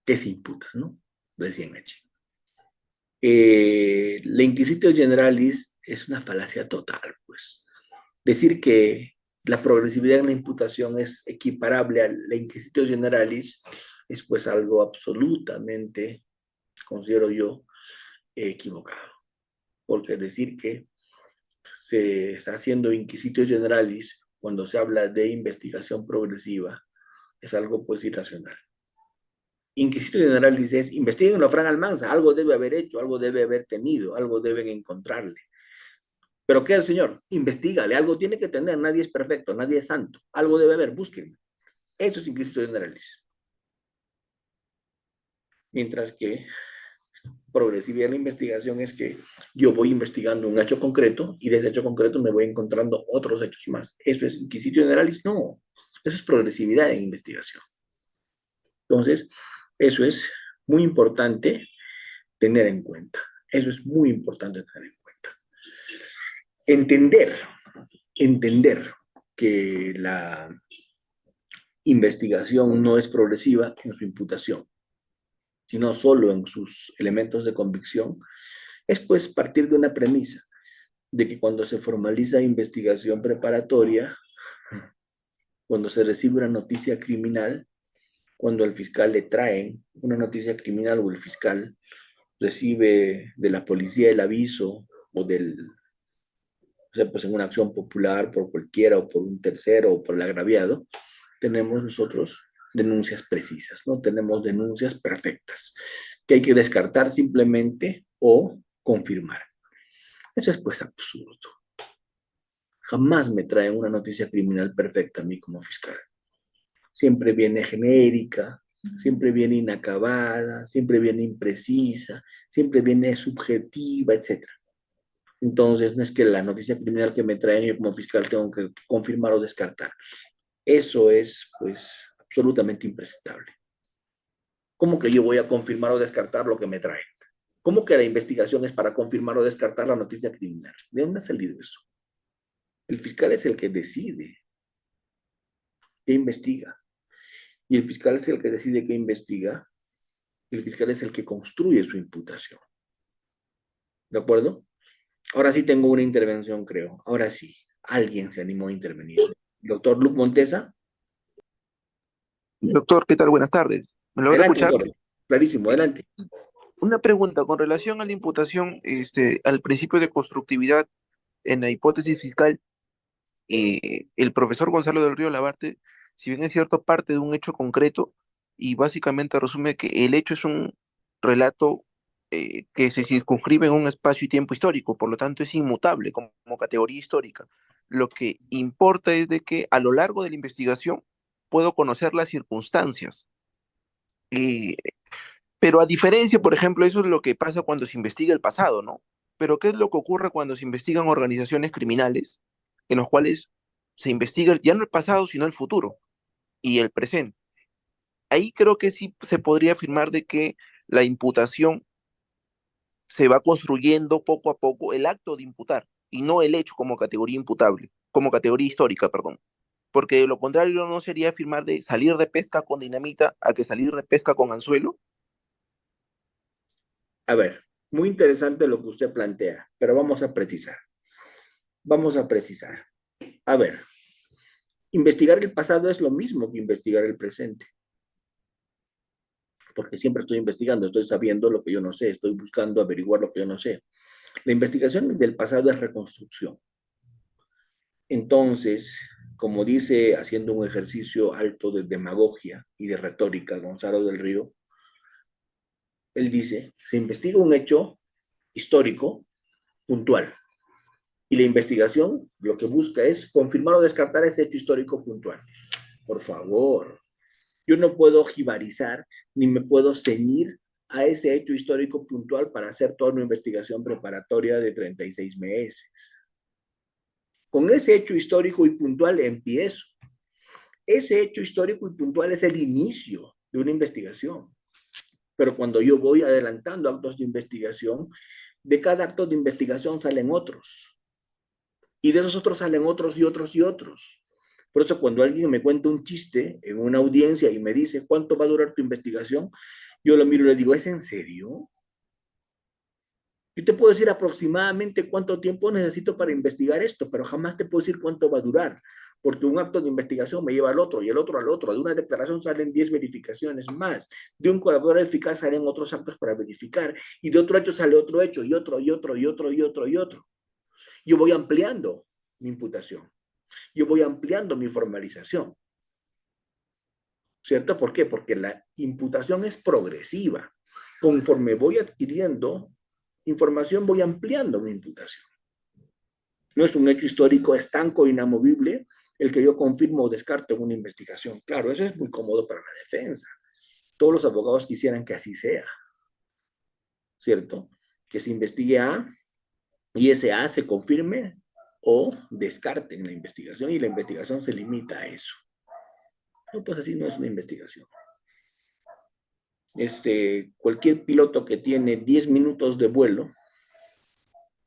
Speaker 2: que se imputa, ¿no? Recién hecho. La inquisitio generalis es una falacia total, pues. Decir que la progresividad en la imputación es equiparable a la inquisitio generalis es pues algo absolutamente, considero yo, equivocado. Porque decir que se está haciendo inquisitio generalis cuando se habla de investigación progresiva es algo pues irracional. Inquisitio generalis es investiguen a Fran Almanza, algo debe haber hecho, algo debe haber tenido, algo deben encontrarle. ¿Pero qué el Señor? Investígale, algo tiene que tener, nadie es perfecto, nadie es santo, algo debe haber, búsquenlo. Eso es inquisitio generalis. Mientras que progresividad en la investigación es que yo voy investigando un hecho concreto y de ese hecho concreto me voy encontrando otros hechos más. ¿Eso es inquisitio generalis? No, eso es progresividad en investigación. Entonces, eso es muy importante tener en cuenta. Eso es muy importante tener en cuenta. Entender que la investigación no es progresiva en su imputación, sino solo en sus elementos de convicción, es pues partir de una premisa de que cuando se formaliza investigación preparatoria, cuando se recibe una noticia criminal, cuando al fiscal le traen una noticia criminal o el fiscal recibe de la policía el aviso o o sea, pues en una acción popular por cualquiera o por un tercero o por el agraviado, tenemos nosotros denuncias precisas, ¿no? Tenemos denuncias perfectas que hay que descartar simplemente o confirmar. Eso es pues absurdo. Jamás me traen una noticia criminal perfecta a mí como fiscal. Siempre viene genérica, siempre viene inacabada, siempre viene imprecisa, siempre viene subjetiva, etc. Entonces, no es que la noticia criminal que me traen yo como fiscal tengo que confirmar o descartar. Eso es, pues, absolutamente impresentable. ¿Cómo que yo voy a confirmar o descartar lo que me traen? ¿Cómo que la investigación es para confirmar o descartar la noticia criminal? ¿De dónde ha salido eso? El fiscal es el que decide qué investiga. Y el fiscal es el que decide qué investiga. El fiscal es el que construye su imputación. ¿De acuerdo? Ahora sí tengo una intervención, creo. Ahora sí, alguien se animó a intervenir. Doctor Luc Montesa.
Speaker 3: Doctor, ¿qué tal? Buenas tardes. ¿Me logra
Speaker 2: Adelante,
Speaker 3: escuchar?
Speaker 2: doctor. Clarísimo, adelante.
Speaker 3: Una pregunta con relación a la imputación, al principio de constructividad en la hipótesis fiscal, el profesor Gonzalo del Río Labarte, si bien es cierto, parte de un hecho concreto y básicamente resume que el hecho es un relato que se circunscribe en un espacio y tiempo histórico, por lo tanto es inmutable como categoría histórica. Lo que importa es de que a lo largo de la investigación puedo conocer las circunstancias. eh, Pero a diferencia, por ejemplo, eso es lo que pasa cuando se investiga el pasado, ¿no? Pero ¿qué es lo que ocurre cuando se investigan organizaciones criminales en los cuales se investiga ya no el pasado, sino el futuro y el presente? Ahí creo que sí se podría afirmar de que la imputación se va construyendo poco a poco el acto de imputar y no el hecho como categoría imputable, como categoría histórica, perdón. Porque de lo contrario no sería afirmar de salir de pesca con dinamita a que salir de pesca con anzuelo.
Speaker 2: A ver, muy interesante lo que usted plantea, pero vamos a precisar. Vamos a precisar. A ver, investigar el pasado es lo mismo que investigar el presente, porque siempre estoy investigando, estoy sabiendo lo que yo no sé, estoy buscando averiguar lo que yo no sé. La investigación del pasado es reconstrucción. Entonces, como dice, haciendo un ejercicio alto de demagogia y de retórica, Gonzalo del Río, él dice, se investiga un hecho histórico puntual. Y la investigación lo que busca es confirmar o descartar ese hecho histórico puntual. Por favor, yo no puedo jibarizar ni me puedo ceñir a ese hecho histórico puntual para hacer toda una investigación preparatoria de 36 meses. Con ese hecho histórico y puntual empiezo. ese hecho histórico y puntual es el inicio de una investigación. Pero cuando yo voy adelantando actos de investigación, de cada acto de investigación salen otros. Y de esos otros salen otros y otros y otros. Por eso cuando alguien me cuenta un chiste en una audiencia y me dice, ¿cuánto va a durar tu investigación? Yo lo miro y le digo, ¿es en serio? Yo te puedo decir aproximadamente cuánto tiempo necesito para investigar esto, pero jamás te puedo decir cuánto va a durar, porque un acto de investigación me lleva al otro y el otro al otro. De una declaración salen 10 verificaciones más. De un colaborador eficaz salen otros actos para verificar y de otro hecho sale otro hecho y otro y otro y otro y otro y otro. Yo voy ampliando mi imputación. Yo voy ampliando mi formalización. ¿Cierto? ¿Por qué? Porque la imputación es progresiva. Conforme voy adquiriendo información, voy ampliando mi imputación. No es un hecho histórico estanco, inamovible, el que yo confirmo o descarto en una investigación. Claro, eso es muy cómodo para la defensa. Todos los abogados quisieran que así sea, ¿cierto? Que se investigue A y ese A se confirme o descarte en la investigación y la investigación se limita a eso. No, pues así no es una investigación. Cualquier piloto que tiene 10 minutos de vuelo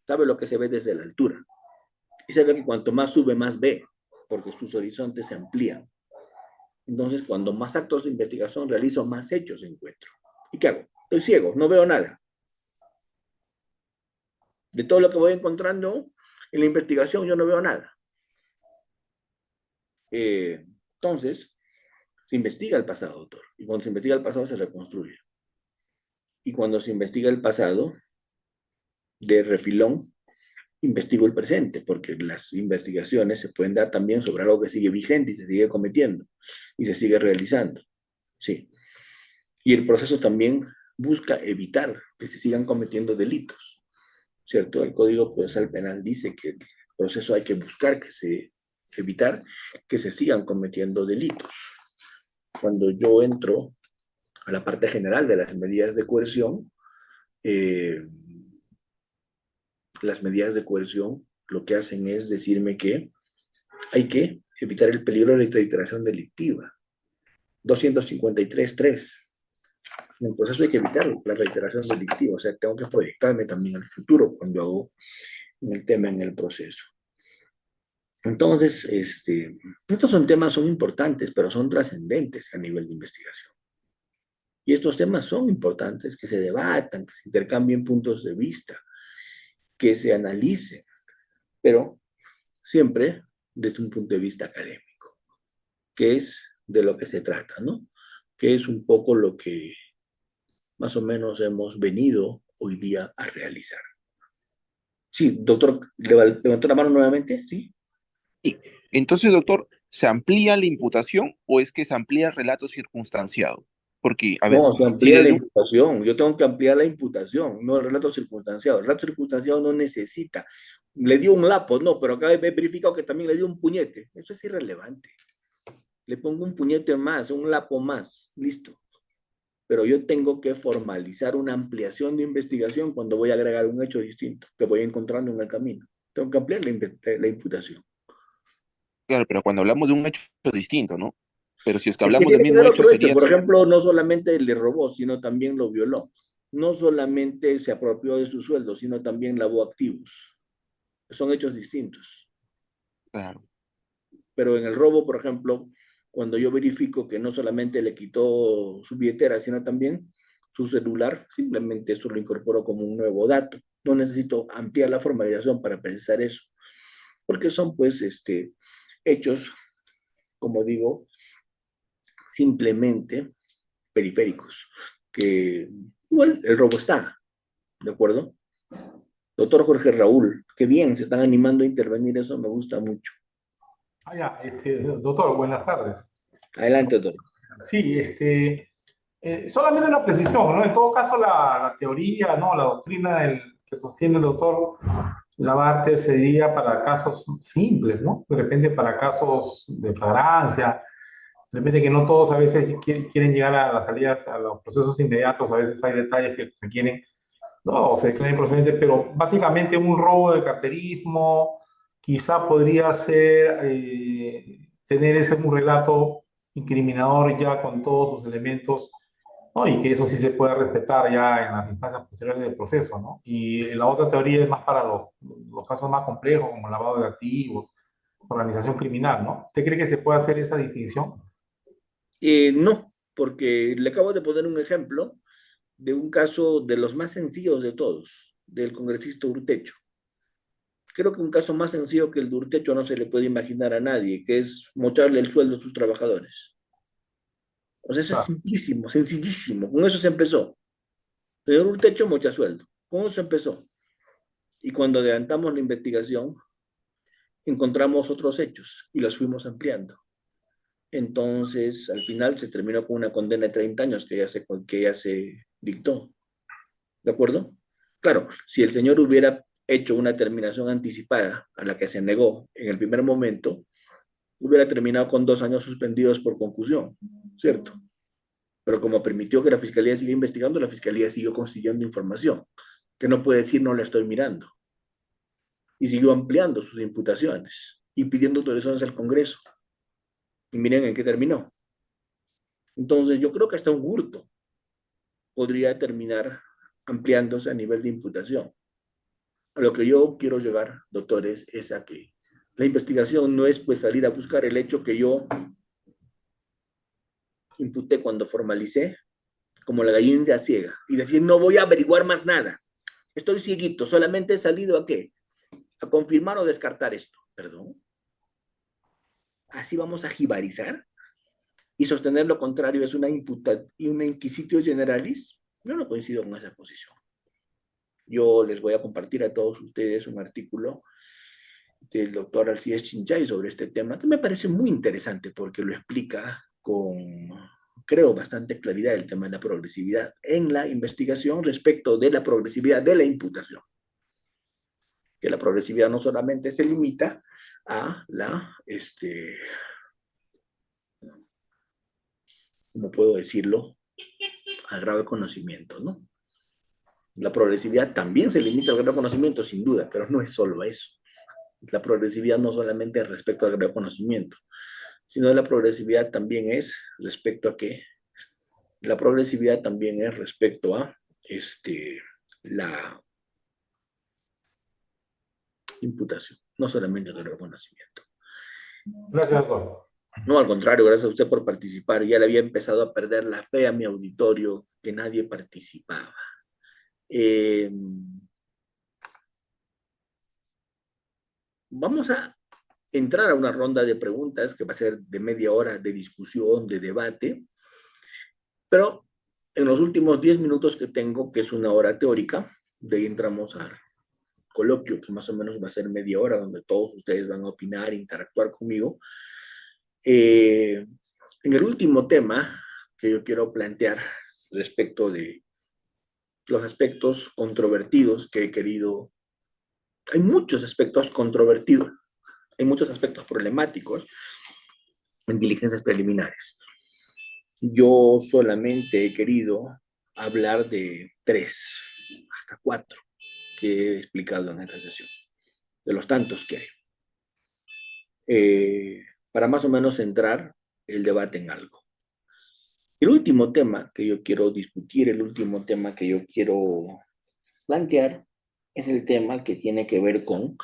Speaker 2: sabe lo que se ve desde la altura. Y sabe que cuanto más sube, más ve, porque sus horizontes se amplían. Entonces, cuando más actos de investigación realizo, más hechos encuentro. ¿Y qué hago? Estoy ciego, no veo nada. De todo lo que voy encontrando en la investigación, yo no veo nada. Entonces, se investiga el pasado, doctor. Y cuando se investiga el pasado, se reconstruye. Y cuando se investiga el pasado, de refilón, investigo el presente, porque las investigaciones se pueden dar también sobre algo que sigue vigente y se sigue cometiendo y se sigue realizando. Sí. Y el proceso también busca evitar que se sigan cometiendo delitos, ¿cierto? El Código Procesal Penal dice que el proceso hay que buscar evitar que se sigan cometiendo delitos. Cuando yo entro a la parte general de las medidas de coerción, las medidas de coerción lo que hacen es decirme que hay que evitar el peligro de reiteración delictiva. 253.3. En el proceso hay que evitar la reiteración delictiva, o sea, tengo que proyectarme también al futuro cuando hago el tema en el proceso. Entonces, estos son importantes, pero son trascendentes a nivel de investigación. Y estos temas son importantes, que se debatan, que se intercambien puntos de vista, que se analicen, pero siempre desde un punto de vista académico, que es de lo que se trata, ¿no? Que es un poco lo que más o menos hemos venido hoy día a realizar. Sí, doctor, levantó la mano nuevamente, ¿sí?
Speaker 3: Sí. Entonces, doctor, ¿se amplía la imputación o es que se amplía el relato circunstanciado? Porque, a ver,
Speaker 2: No, se
Speaker 3: si
Speaker 2: amplía la
Speaker 3: desde un...
Speaker 2: imputación. Yo tengo que ampliar la imputación, no el relato circunstanciado. El relato circunstanciado no necesita. Le dio un lapo, no, pero acá he verificado que también le dio un puñete. Eso es irrelevante. Le pongo un puñete más, un lapo más, listo. Pero yo tengo que formalizar una ampliación de investigación cuando voy a agregar un hecho distinto que voy encontrando en el camino. Tengo que ampliar la imputación.
Speaker 3: Claro, pero cuando hablamos de un hecho distinto, ¿no? Pero si es que
Speaker 2: Es que
Speaker 3: hablamos del
Speaker 2: tiene que
Speaker 3: mismo
Speaker 2: ser
Speaker 3: hecho,
Speaker 2: otro hecho.
Speaker 3: sería...
Speaker 2: Por ejemplo, no solamente le robó, sino también lo violó. No solamente se apropió de su sueldo, sino también lavó activos. Son hechos distintos.
Speaker 3: Claro.
Speaker 2: Pero en el robo, por ejemplo, cuando yo verifico que no solamente le quitó su billetera, sino también su celular, simplemente eso lo incorporo como un nuevo dato. No necesito ampliar la formalización para precisar eso, porque son pues hechos, como digo, simplemente periféricos, que igual el robo está, ¿de acuerdo? Doctor Jorge Raúl, qué bien, se están animando a intervenir, eso me gusta mucho.
Speaker 4: Doctor, buenas tardes.
Speaker 2: Adelante, doctor.
Speaker 4: Sí, solamente una precisión, ¿no? En todo caso, la teoría, ¿no? La doctrina que sostiene el doctor Labarte sería para casos simples, ¿no? De repente para casos de flagrancia, de repente que no todos a veces quieren llegar a las salidas, a los procesos inmediatos, a veces hay detalles que requieren, no, se declara improcedente, pero básicamente un robo de carterismo quizá podría ser tener ese un relato incriminador ya con todos sus elementos, ¿no? Y que eso sí se pueda respetar ya en las instancias posteriores del proceso, ¿no? Y la otra teoría es más para los casos más complejos, como lavado de activos, organización criminal, ¿no? ¿Usted cree que se puede hacer esa distinción?
Speaker 2: No, porque le acabo de poner un ejemplo de un caso de los más sencillos de todos, del congresista Urtecho. Creo que un caso más sencillo que el de Urtecho no se le puede imaginar a nadie, que es mocharle el sueldo a sus trabajadores. O sea, eso es
Speaker 4: Claro.
Speaker 2: simplísimo, sencillísimo. Con eso se empezó. Señor Urtecho, mocha sueldo. Con eso se empezó. Y cuando adelantamos la investigación, encontramos otros hechos y los fuimos ampliando. Entonces, al final se terminó con una condena de 30 años que ya se dictó. ¿De acuerdo? Claro, si el señor hubiera hecho una terminación anticipada a la que se negó en el primer momento, hubiera terminado con 2 años suspendidos por concusión, ¿cierto? Pero como permitió que la fiscalía siga investigando, la fiscalía siguió consiguiendo información, que no puede decir no la estoy mirando. Y siguió ampliando sus imputaciones y pidiendo autorizaciones al Congreso. Y miren en qué terminó. Entonces, yo creo que hasta un hurto podría terminar ampliándose a nivel de imputación. A lo que yo quiero llegar, doctores, es a que la investigación no es pues salir a buscar el hecho que yo imputé cuando formalicé, como la gallina ciega, y decir no voy a averiguar más nada. Estoy cieguito, solamente he salido a qué? A confirmar o descartar esto. Perdón. Así vamos a jibarizar y sostener lo contrario es una imputa y una inquisitio generalis. Yo no coincido con esa posición. Yo les voy a compartir a todos ustedes un artículo del doctor Alcides Chinchay sobre este tema, que me parece muy interesante porque lo explica con, creo, bastante claridad el tema de la progresividad en la investigación respecto de la progresividad de la imputación. Que la progresividad no solamente se limita a la, ¿cómo puedo decirlo? Al grado de conocimiento, ¿no? La progresividad también se limita al grado de conocimiento, sin duda, pero no es solo eso. La progresividad no solamente es respecto al grado de conocimiento, sino la progresividad también es respecto a qué. La progresividad también es respecto a la imputación, no solamente el grado de conocimiento.
Speaker 4: Gracias, doctor.
Speaker 2: No, al contrario, gracias a usted por participar. Ya le había empezado a perder la fe a mi auditorio que nadie participaba. Vamos a entrar a una ronda de preguntas que va a ser de media hora de discusión, de debate, pero en los últimos 10 minutos que tengo, que es una hora teórica, de ahí entramos al coloquio, que más o menos va a ser media hora, donde todos ustedes van a opinar, interactuar conmigo. En el último tema que yo quiero plantear respecto de los aspectos controvertidos que he querido, hay muchos aspectos controvertidos, hay muchos aspectos problemáticos en diligencias preliminares. Yo solamente he querido hablar de 3, hasta 4, que he explicado en esta sesión, de los tantos que hay. Para más o menos centrar el debate en algo. El último tema que yo quiero discutir, el último tema que yo quiero plantear, es el tema que tiene que ver con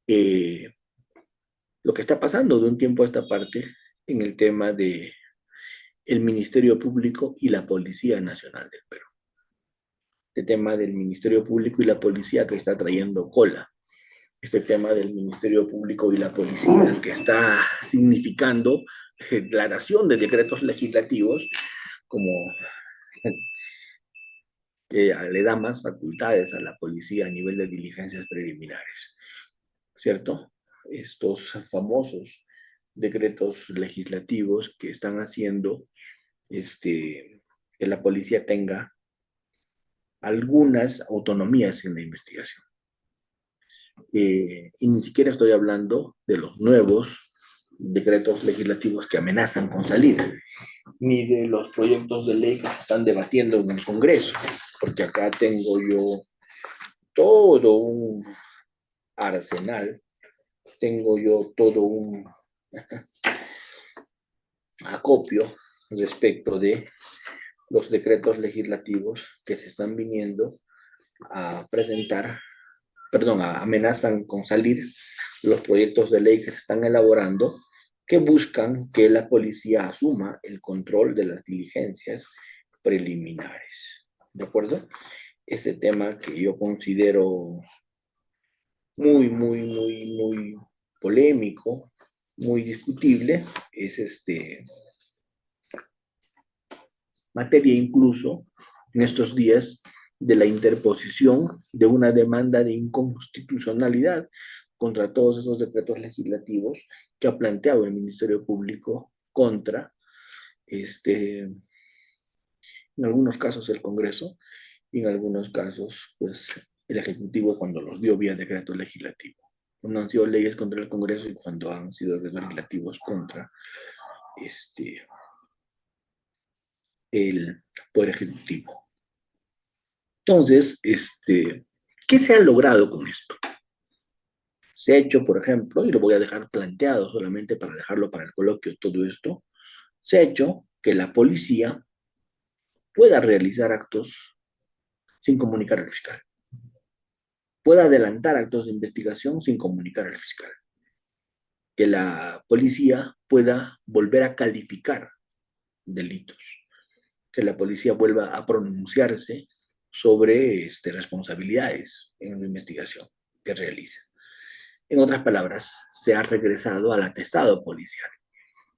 Speaker 2: lo que está pasando de un tiempo a esta parte en el tema de el Ministerio Público y la Policía Nacional del Perú. Este tema del Ministerio Público y la Policía que está trayendo cola. Este tema del Ministerio Público y la Policía que está significando declaración de decretos legislativos como que le da más facultades a la policía a nivel de diligencias preliminares, ¿cierto? Estos famosos decretos legislativos que están haciendo que la policía tenga algunas autonomías en la investigación. Y ni siquiera estoy hablando de los nuevos decretos legislativos que amenazan con salir, ni de los proyectos de ley que se están debatiendo en el Congreso, porque acá tengo yo todo un arsenal, tengo yo todo un acopio respecto de los decretos legislativos que se están viniendo a presentar, perdón, amenazan con salir los proyectos de ley que se están elaborando que buscan que la policía asuma el control de las diligencias preliminares. ¿De acuerdo? Este tema que yo considero muy polémico, muy discutible, es materia incluso en estos días de la interposición de una demanda de inconstitucionalidad contra todos esos decretos legislativos que ha planteado el Ministerio Público contra, en algunos casos el Congreso y en algunos casos, pues, el Ejecutivo cuando los dio vía decreto legislativo. Cuando han sido leyes contra el Congreso y cuando han sido legislativos contra el Poder Ejecutivo. Entonces, ¿qué se ha logrado con esto? Se ha hecho, por ejemplo, y lo voy a dejar planteado solamente para dejarlo para el coloquio, todo esto, se ha hecho que la policía pueda realizar actos sin comunicar al fiscal, pueda adelantar actos de investigación sin comunicar al fiscal, que la policía pueda volver a calificar delitos, que la policía vuelva a pronunciarse sobre responsabilidades en la investigación que realiza. En otras palabras, se ha regresado al atestado policial.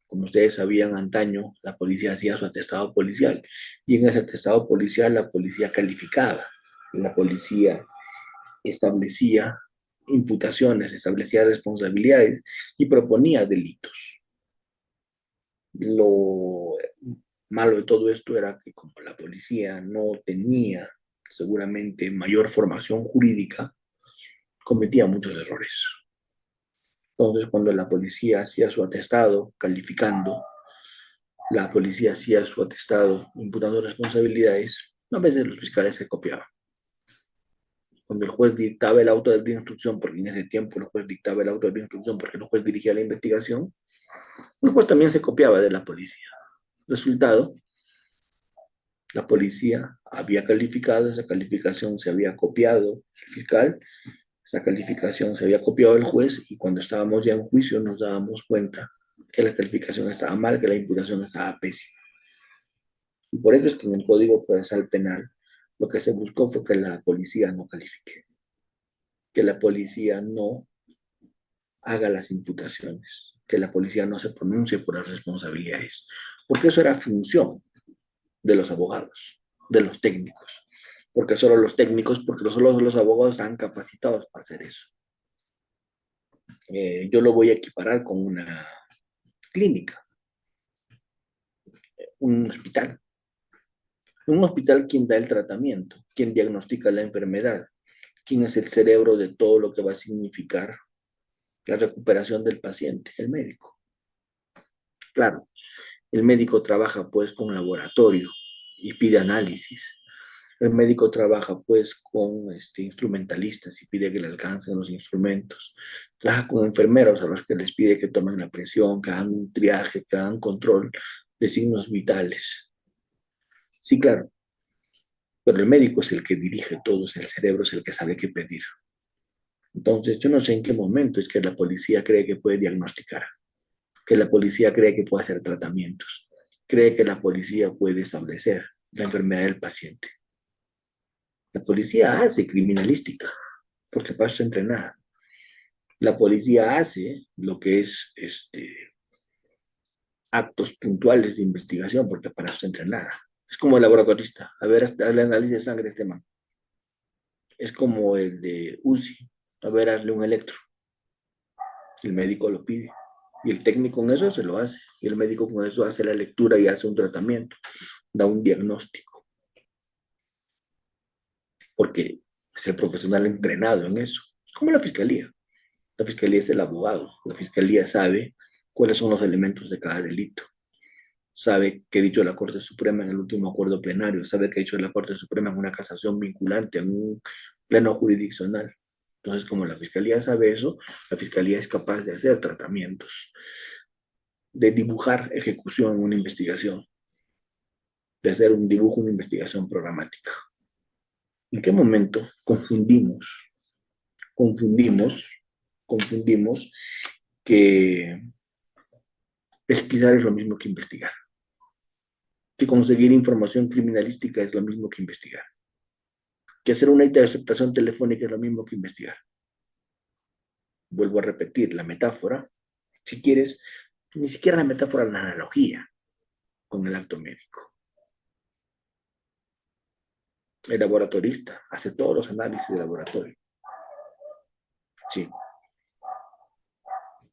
Speaker 2: Como ustedes sabían, antaño la policía hacía su atestado policial y en ese atestado policial la policía calificaba, la policía establecía imputaciones, establecía responsabilidades y proponía delitos. Lo malo de todo esto era que como la policía no tenía seguramente mayor formación jurídica, cometía muchos errores. Entonces, cuando la policía hacía su atestado calificando, la policía hacía su atestado imputando responsabilidades, a veces los fiscales se copiaban. Cuando el juez dictaba el auto de instrucción, porque en ese tiempo el juez dictaba el auto de instrucción porque el juez dirigía la investigación, el juez también se copiaba de la policía. Resultado, la policía había calificado, esa calificación se había copiado el fiscal, esa calificación se había copiado el juez y cuando estábamos ya en juicio nos dábamos cuenta que la calificación estaba mal, que la imputación estaba pésima. Y por eso es que en el Código Procesal Penal lo que se buscó fue que la policía no califique, que la policía no haga las imputaciones, que la policía no se pronuncie por las responsabilidades, porque eso era función de los abogados, de los técnicos, porque solo los técnicos, porque solo los abogados están capacitados para hacer eso. Yo lo voy a equiparar con una clínica, un hospital. En un hospital, ¿quién da el tratamiento? ¿Quién diagnostica la enfermedad? ¿Quién es el cerebro de todo lo que va a significar la recuperación del paciente? El médico. Claro, el médico trabaja pues con laboratorio y pide análisis. El médico trabaja pues con instrumentalistas y pide que le alcancen los instrumentos. Trabaja con enfermeros a los que les pide que tomen la presión, que hagan un triaje, que hagan control de signos vitales. Sí, claro, pero el médico es el que dirige todo, es el cerebro, es el que sabe qué pedir. Entonces, yo no sé en qué momento es que la policía cree que puede diagnosticar, que la policía cree que puede hacer tratamientos, cree que la policía puede establecer la enfermedad del paciente. La policía hace criminalística, porque para eso está entrenada. La policía hace lo que es actos puntuales de investigación, porque para eso está entrenada. Es como el laboratorista, a ver, hasta el análisis de sangre de este man. Es como el de UCI, a ver, hazle un electro. El médico lo pide. Y el técnico con eso se lo hace. Y el médico con eso hace la lectura y hace un tratamiento, da un diagnóstico. Porque es el profesional entrenado en eso. Es como la fiscalía. La fiscalía es el abogado. La fiscalía sabe cuáles son los elementos de cada delito. Sabe qué ha dicho la Corte Suprema en el último acuerdo plenario. Sabe qué ha dicho la Corte Suprema en una casación vinculante, en un pleno jurisdiccional. Entonces, como la fiscalía sabe eso, la fiscalía es capaz de hacer tratamientos. de dibujar ejecución en una investigación, de hacer un dibujo, una investigación programática. ¿En qué momento confundimos, confundimos que pesquisar es lo mismo que investigar? Que conseguir información criminalística es lo mismo que investigar. Que hacer una interceptación telefónica es lo mismo que investigar. Vuelvo a repetir, la metáfora, si quieres, ni siquiera la metáfora, la analogía con el acto médico. El laboratorista hace todos los análisis de laboratorio. Sí.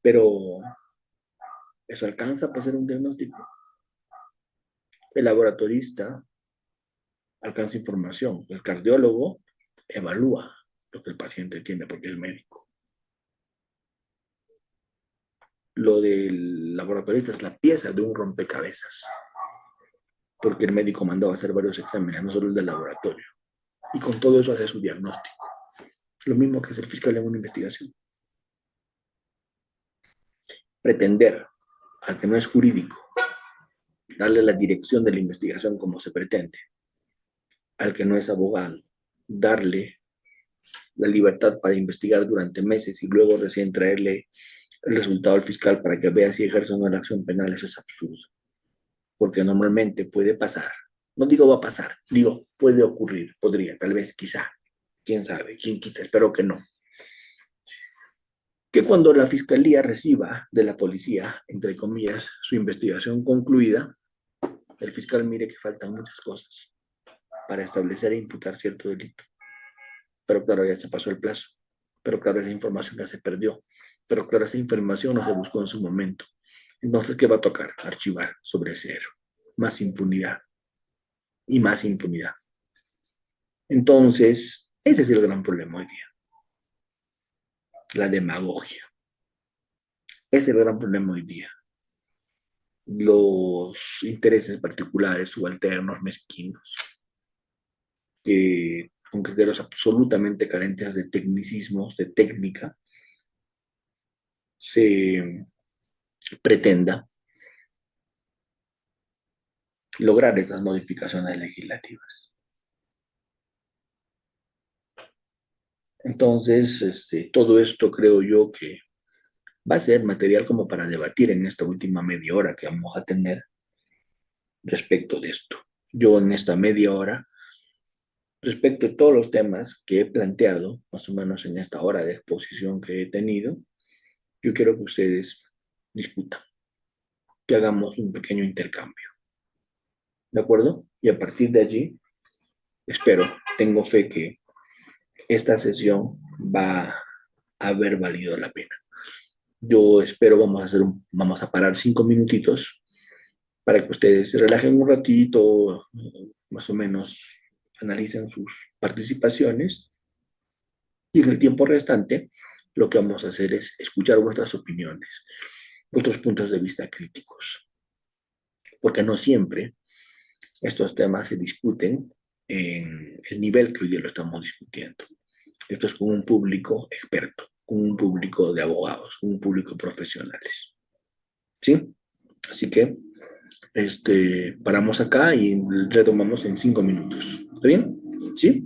Speaker 2: Pero ¿eso alcanza para hacer un diagnóstico? El laboratorista alcanza información. El cardiólogo evalúa lo que el paciente tiene porque es médico. Lo del laboratorista es la pieza de un rompecabezas, porque el médico mandó a hacer varios exámenes, no solo el del laboratorio. Y con todo eso hace su diagnóstico. Lo mismo que hace el fiscal en una investigación. Pretender al que no es jurídico darle la dirección de la investigación como se pretende, al que no es abogado darle la libertad para investigar durante meses y luego recién traerle el resultado al fiscal para que vea si ejerce o no la acción penal, eso es absurdo. Porque normalmente puede pasar, no digo va a pasar, digo puede ocurrir, podría, tal vez, quizá, quién sabe, quién quita, espero que no. Que cuando la fiscalía reciba de la policía, entre comillas, su investigación concluida, el fiscal mire que faltan muchas cosas para establecer e imputar cierto delito. Pero claro, ya se pasó el plazo. Pero claro, esa información ya se perdió. Pero claro, esa información no se buscó en su momento. Entonces, ¿qué va a tocar? Archivar sobre cero. Más impunidad. Y más impunidad. Entonces, ese es el gran problema hoy día. La demagogia. Ese es el gran problema hoy día. Los intereses particulares, subalternos, mezquinos, que con criterios absolutamente carentes de tecnicismos, de técnica, se pretenda lograr esas modificaciones legislativas. Entonces, todo esto creo yo que va a ser material como para debatir en esta última media hora que vamos a tener respecto de esto. Yo en esta media hora, respecto a todos los temas que he planteado, más o menos en esta hora de exposición que he tenido, yo quiero que ustedes discutan, que hagamos un pequeño intercambio. ¿De acuerdo? Y a partir de allí, espero, tengo fe que esta sesión va a haber valido la pena. Yo espero, vamos a parar 5 minutitos para que ustedes se relajen un ratito, más o menos analicen sus participaciones y en el tiempo restante lo que vamos a hacer es escuchar vuestras opiniones, vuestros puntos de vista críticos, porque no siempre estos temas se discuten en el nivel que hoy día lo estamos discutiendo. Esto es con un público experto, con un público de abogados, con un público de profesionales. ¿Sí? Así que paramos acá y retomamos en 5 minutos. ¿Está bien? ¿Sí?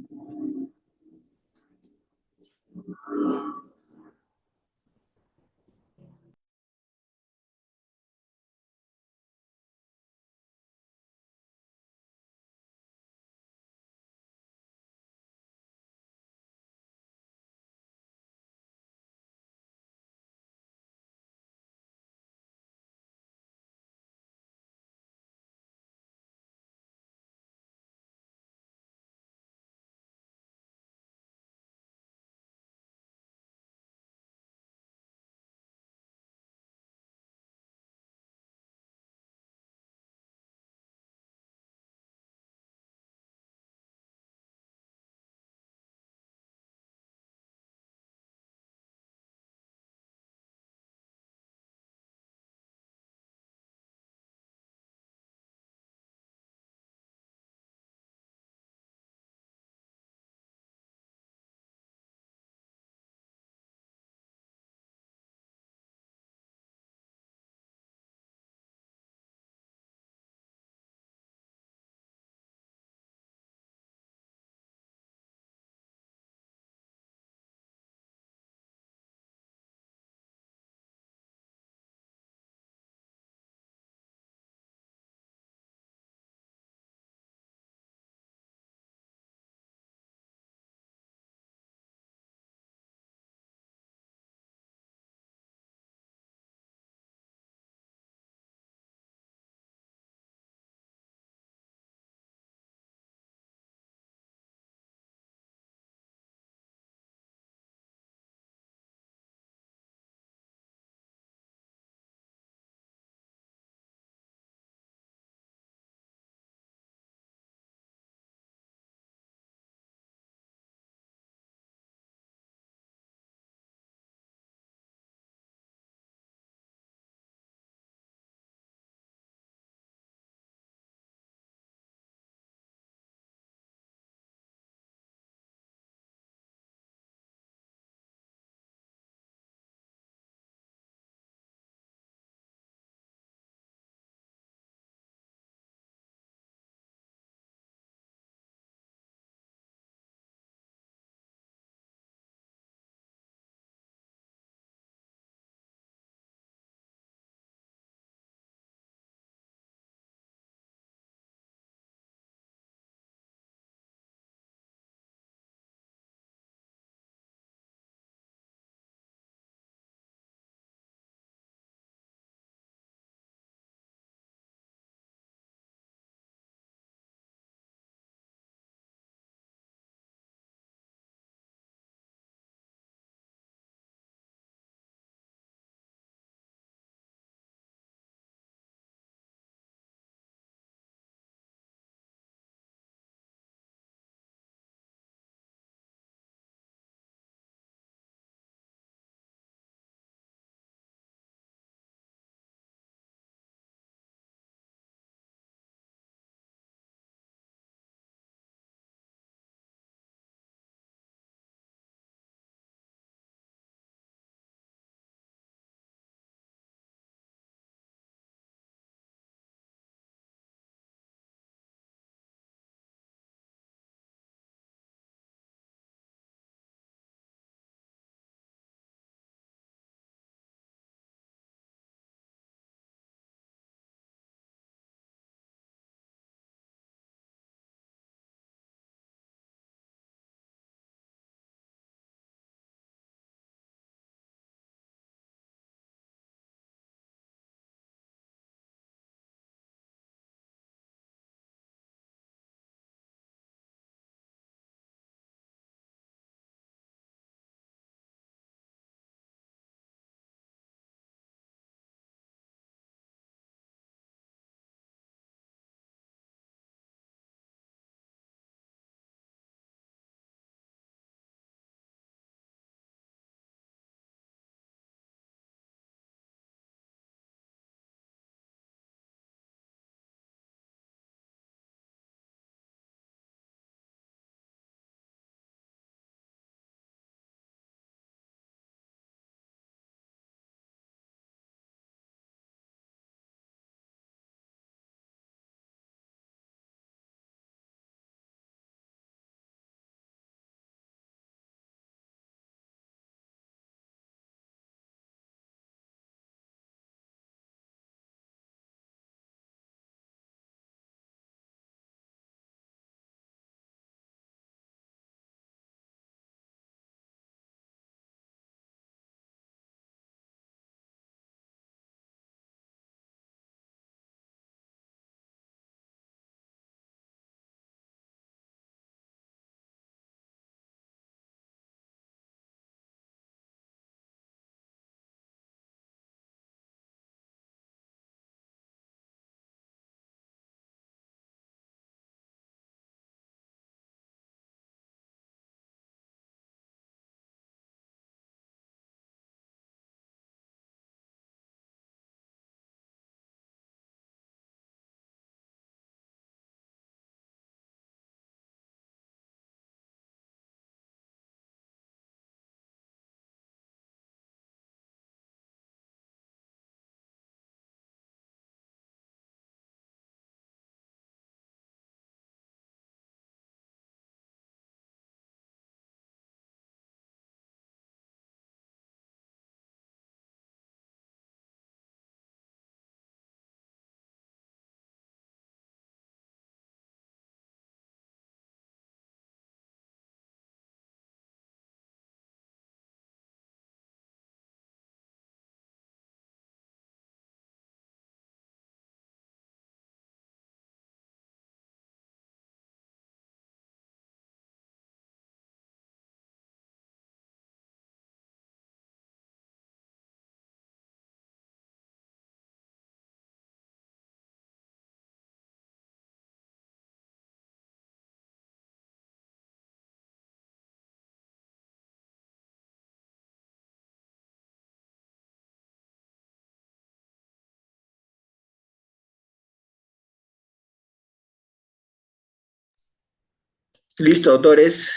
Speaker 2: Listo, doctores.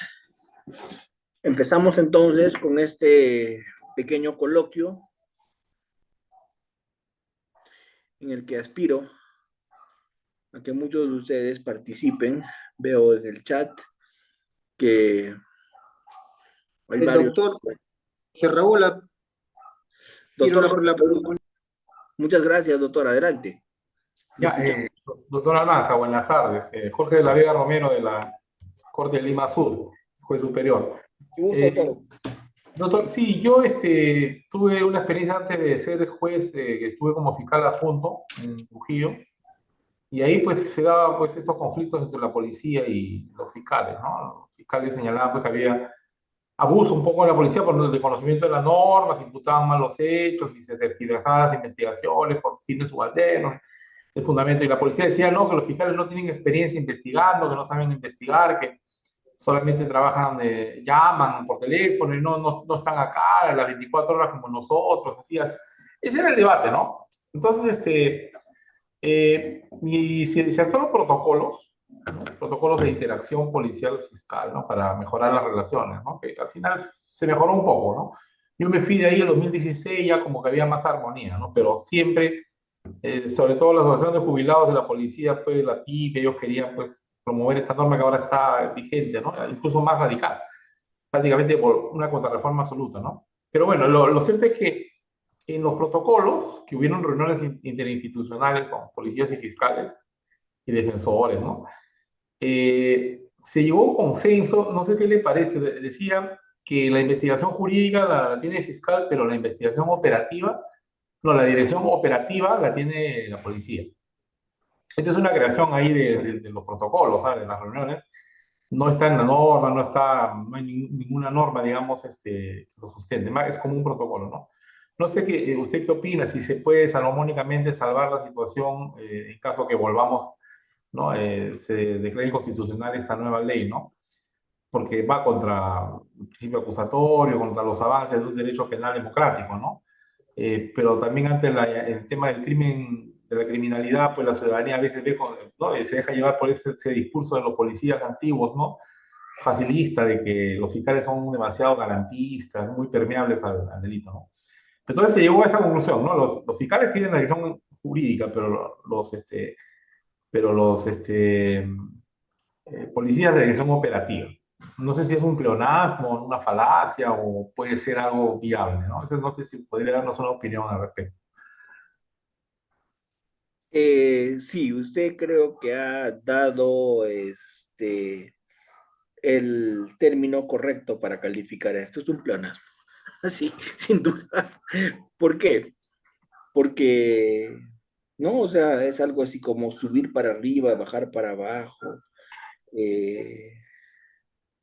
Speaker 2: Empezamos entonces con este pequeño coloquio en el que aspiro a que muchos de ustedes participen. Veo en el chat que hay
Speaker 1: El
Speaker 2: varios.
Speaker 1: doctor Serraola quiero
Speaker 2: Doctora,
Speaker 1: hacer la pregunta.
Speaker 2: muchas gracias, doctor. Adelante. Lo
Speaker 4: Ya,
Speaker 2: escuchamos.
Speaker 4: doctor Almanza, buenas tardes. Jorge de la Vega Romero de la Corte de Lima Sur, juez superior.
Speaker 2: Qué gusto,
Speaker 4: Eh,
Speaker 2: doctor.
Speaker 4: Doctor, sí, yo tuve una experiencia antes de ser juez, que estuve como fiscal adjunto en Trujillo, y ahí pues se daban pues estos conflictos entre la policía y los fiscales, ¿no? Los fiscales señalaban pues que había abuso un poco de la policía por el desconocimiento de las normas, imputaban mal los hechos y se tergiversaban las investigaciones por fines subalternos, el fundamento, y la policía decía no, que los fiscales no tienen experiencia investigando, que no saben investigar, que solamente trabajan, llaman por teléfono y no están acá a las 24 horas como nosotros, así es. Ese era el debate, ¿no? Entonces, se actuaron protocolos, ¿no? Protocolos de interacción policial-fiscal, ¿no? Para mejorar las relaciones, ¿no? Que al final se mejoró un poco, ¿no? Yo me fui de ahí en 2016 ya como que había más armonía, ¿no? Pero siempre, sobre todo la Asociación de Jubilados de la Policía, pues la PIB, ellos querían pues promover esta norma que ahora está vigente, ¿no? Incluso más radical, prácticamente por una contrarreforma absoluta, ¿no? Pero bueno, lo cierto es que en los protocolos, que hubieron reuniones interinstitucionales con policías y fiscales y defensores, ¿no? Se llegó a un consenso, no sé qué le parece, decía que la investigación jurídica la tiene el fiscal, pero la investigación operativa, no, la dirección operativa la tiene la policía. Esta es una creación ahí de los protocolos, ¿sabes? De las reuniones. No está en la norma, no hay ninguna norma, digamos, que lo sustente. Es como un protocolo, ¿no? No sé usted qué opina, si se puede salomónicamente salvar la situación en caso que volvamos, ¿no? Se declare inconstitucional esta nueva ley, ¿no? Porque va contra el principio acusatorio, contra los avances de un derecho penal democrático, ¿no? Pero también ante el tema del crimen, de la criminalidad, pues la ciudadanía a veces ve, ¿no? Se deja llevar por ese discurso de los policías antiguos, ¿no? Facilista, de que los fiscales son demasiado garantistas, muy permeables al delito, ¿no? Entonces se llegó a esa conclusión, ¿no? Los fiscales tienen la dirección jurídica, pero policías de dirección operativa. No sé si es un pleonasmo, una falacia o puede ser algo viable, ¿no? Entonces no sé si podría darnos una opinión al respecto.
Speaker 2: Sí, usted creo que ha dado el término correcto para calificar esto. Es un pleonasmo. Sí, sin duda. ¿Por qué? Porque, no, o sea, es algo así como subir para arriba, bajar para abajo. Eh,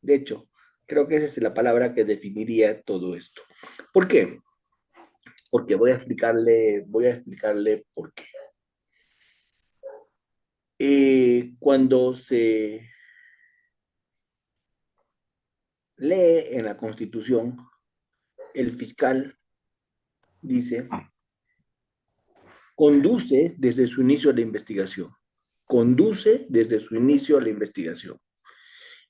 Speaker 2: de hecho, creo que esa es la palabra que definiría todo esto. ¿Por qué? Porque voy a explicarle por qué. Cuando se lee en la Constitución, el fiscal dice, conduce desde su inicio a la investigación, conduce desde su inicio a la investigación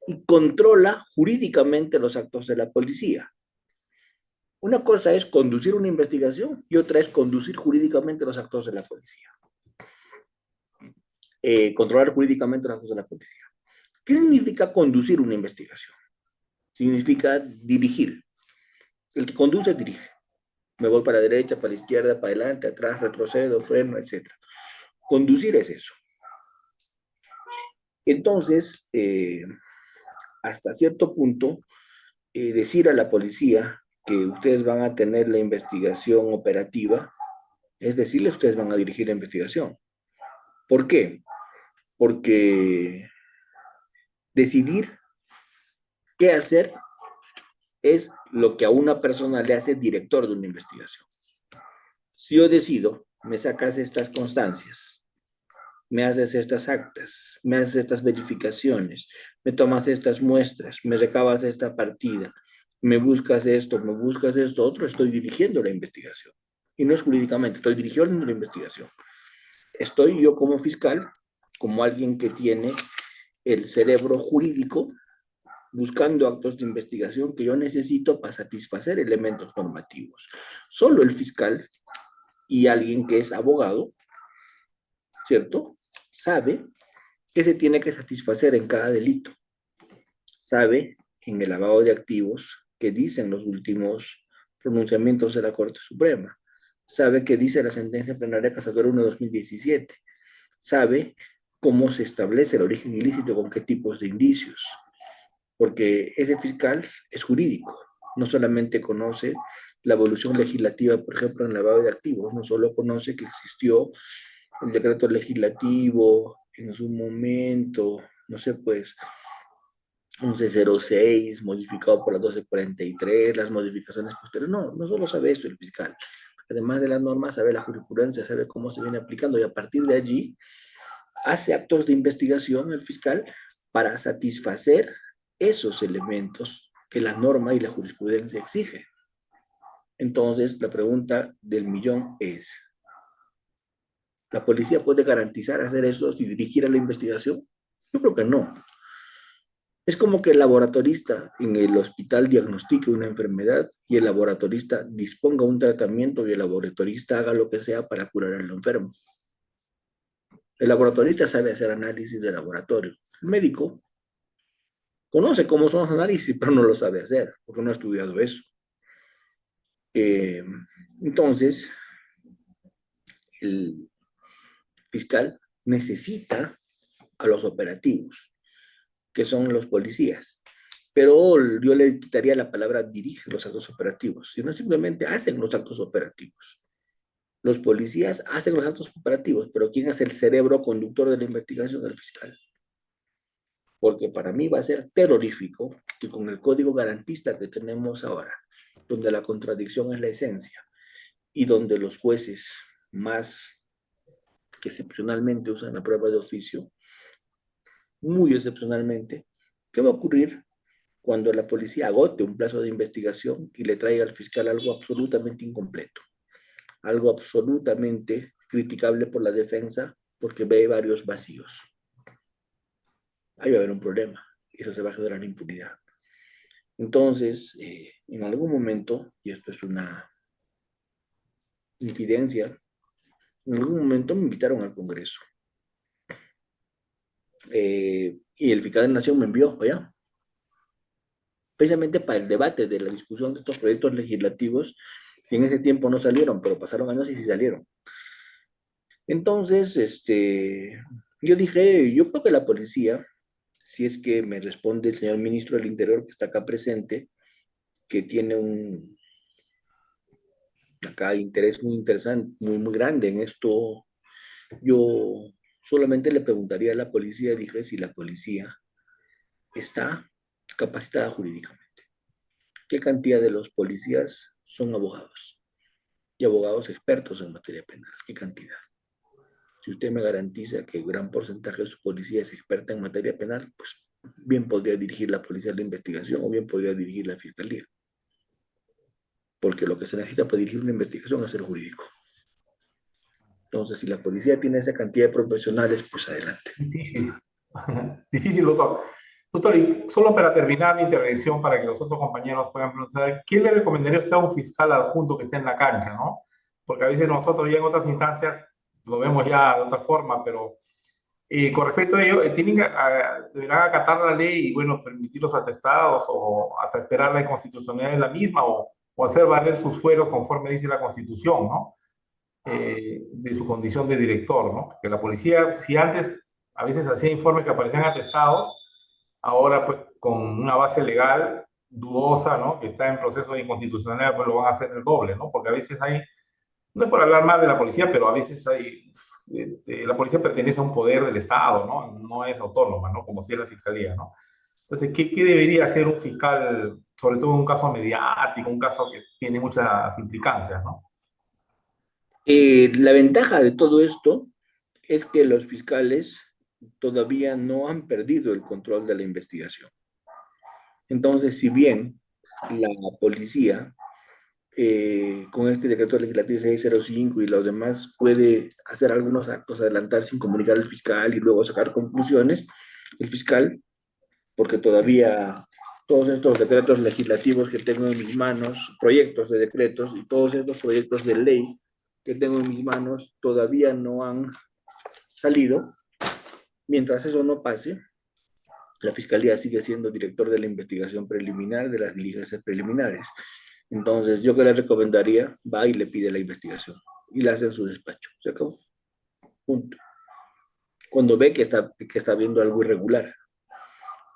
Speaker 2: y controla jurídicamente los actos de la policía. Una cosa es conducir una investigación y otra es conducir jurídicamente los actos de la policía. Controlar jurídicamente los actos de la policía. ¿Qué significa conducir una investigación? Significa dirigir. El que conduce, dirige. Me voy para la derecha, para la izquierda, para adelante, atrás, retrocedo, freno, etc. Conducir es eso. Entonces, hasta cierto punto, decir a la policía que ustedes van a tener la investigación operativa, es decirle, ustedes van a dirigir la investigación. ¿Por qué? Porque decidir qué hacer es lo que a una persona le hace director de una investigación. Si yo decido, me sacas estas constancias, me haces estas actas, me haces estas verificaciones, me tomas estas muestras, me recabas esta partida, me buscas esto otro, estoy dirigiendo la investigación. Y no es jurídicamente, estoy dirigiendo la investigación. Estoy yo como fiscal, como alguien que tiene el cerebro jurídico buscando actos de investigación que yo necesito para satisfacer elementos normativos. Solo el fiscal y alguien que es abogado, ¿cierto?, sabe que se tiene que satisfacer en cada delito. Sabe en el lavado de activos que dicen los últimos pronunciamientos de la Corte Suprema. Sabe que dice la sentencia plenaria Casadora 1 de 2017. Sabe cómo se establece el origen ilícito, con qué tipos de indicios. Porque ese fiscal es jurídico. No solamente conoce la evolución legislativa, por ejemplo, en el lavado de activos, no solo conoce que existió el decreto legislativo en su momento, no sé, pues, 1106, modificado por la 1243, las modificaciones posteriores. No, no solo sabe eso el fiscal. Además de las normas, sabe la jurisprudencia, sabe cómo se viene aplicando, y a partir de allí hace actos de investigación el fiscal para satisfacer esos elementos que la norma y la jurisprudencia exigen. Entonces, la pregunta del millón es, ¿la policía puede garantizar hacer eso si dirigiera la investigación? Yo creo que no. Es como que el laboratorista en el hospital diagnostique una enfermedad y el laboratorista disponga un tratamiento y el laboratorista haga lo que sea para curar al enfermo. El laboratorista sabe hacer análisis de laboratorio. El médico conoce cómo son los análisis, pero no lo sabe hacer, porque no ha estudiado eso. Entonces, el fiscal necesita a los operativos, que son los policías. Pero yo le quitaría la palabra dirige los actos operativos, sino simplemente hacen los actos operativos. Los policías hacen los actos operativos, pero ¿quién es el cerebro conductor de la investigación? Del fiscal. Porque para mí va a ser terrorífico que con el código garantista que tenemos ahora, donde la contradicción es la esencia y donde los jueces más que excepcionalmente usan la prueba de oficio, muy excepcionalmente, ¿qué va a ocurrir cuando la policía agote un plazo de investigación y le traiga al fiscal algo absolutamente incompleto, algo absolutamente criticable por la defensa porque ve varios vacíos? Ahí va a haber un problema y eso se va a generar impunidad. Entonces, en algún momento, y esto es una infidencia, en algún momento me invitaron al Congreso y el fiscal de la Nación me envió allá, precisamente para el debate de la discusión de estos proyectos legislativos que en ese tiempo no salieron, pero pasaron años y sí salieron. Entonces, yo dije, yo creo que la policía, si es que me responde el señor ministro del Interior que está acá presente, que tiene un acá interés muy interesante, muy grande en esto, yo solamente le preguntaría a la policía, dije, si la policía está capacitada jurídicamente. ¿Qué cantidad de los policías son abogados? Y abogados expertos en materia penal. ¿Qué cantidad? Si usted me garantiza que gran porcentaje de su policía es experta en materia penal, pues bien podría dirigir la policía de la investigación o bien podría dirigir la fiscalía. Porque lo que se necesita para dirigir una investigación es ser jurídico. Entonces, si la policía tiene esa cantidad de profesionales, pues adelante.
Speaker 4: Difícil. Difícil, doctor. Doctor, y solo para terminar mi intervención, para que los otros compañeros puedan preguntar, ¿qué le recomendaría usted a un fiscal adjunto que esté en la cancha, no? Porque a veces nosotros ya en otras instancias lo vemos ya de otra forma, pero con respecto a ello, deberán acatar la ley y, bueno, permitir los atestados o hasta esperar la inconstitucionalidad de la misma o hacer valer sus fueros conforme dice la Constitución, ¿no? De su condición de director, ¿no? Porque la policía, si antes a veces hacía informes que aparecían atestados, ahora pues con una base legal dudosa, ¿no? Que está en proceso de inconstitucionalidad, pues lo van a hacer el doble, ¿no? Porque a veces hay, no es por hablar más de la policía, pero a veces hay, la policía pertenece a un poder del Estado, ¿no? No es autónoma, ¿no? Como si es la fiscalía, ¿no? Entonces, ¿qué debería hacer un fiscal, sobre todo en un caso mediático, un caso que tiene muchas implicancias, ¿no?
Speaker 2: La ventaja de todo esto es que los fiscales todavía no han perdido el control de la investigación. Entonces, si bien la policía, con este decreto legislativo 605 y los demás, puede hacer algunos actos, adelantar sin comunicar al fiscal y luego sacar conclusiones, el fiscal, porque todavía todos estos decretos legislativos que tengo en mis manos, proyectos de decretos y todos estos proyectos de ley que tengo en mis manos todavía no han salido. Mientras eso no pase, la Fiscalía sigue siendo director de la investigación preliminar, de las diligencias preliminares. Entonces, yo que le recomendaría, va y le pide la investigación y la hace en su despacho. ¿Se acabó? Punto. Cuando ve que está viendo algo irregular,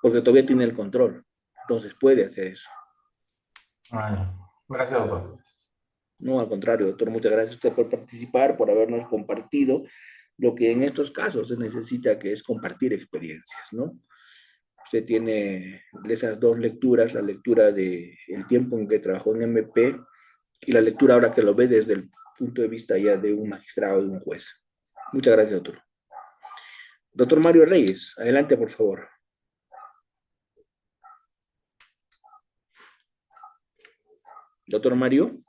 Speaker 2: porque todavía tiene el control. Entonces puede hacer eso.
Speaker 4: Gracias, doctor.
Speaker 2: No, al contrario, doctor, muchas gracias a usted por participar, por habernos compartido lo que en estos casos se necesita, que es compartir experiencias, ¿no? Usted tiene esas dos lecturas, la lectura del tiempo en que trabajó en MP y la lectura ahora que lo ve desde el punto de vista ya de un magistrado, de un juez. Muchas gracias, doctor. Doctor Mario Reyes, adelante, por favor. Doctor Mario.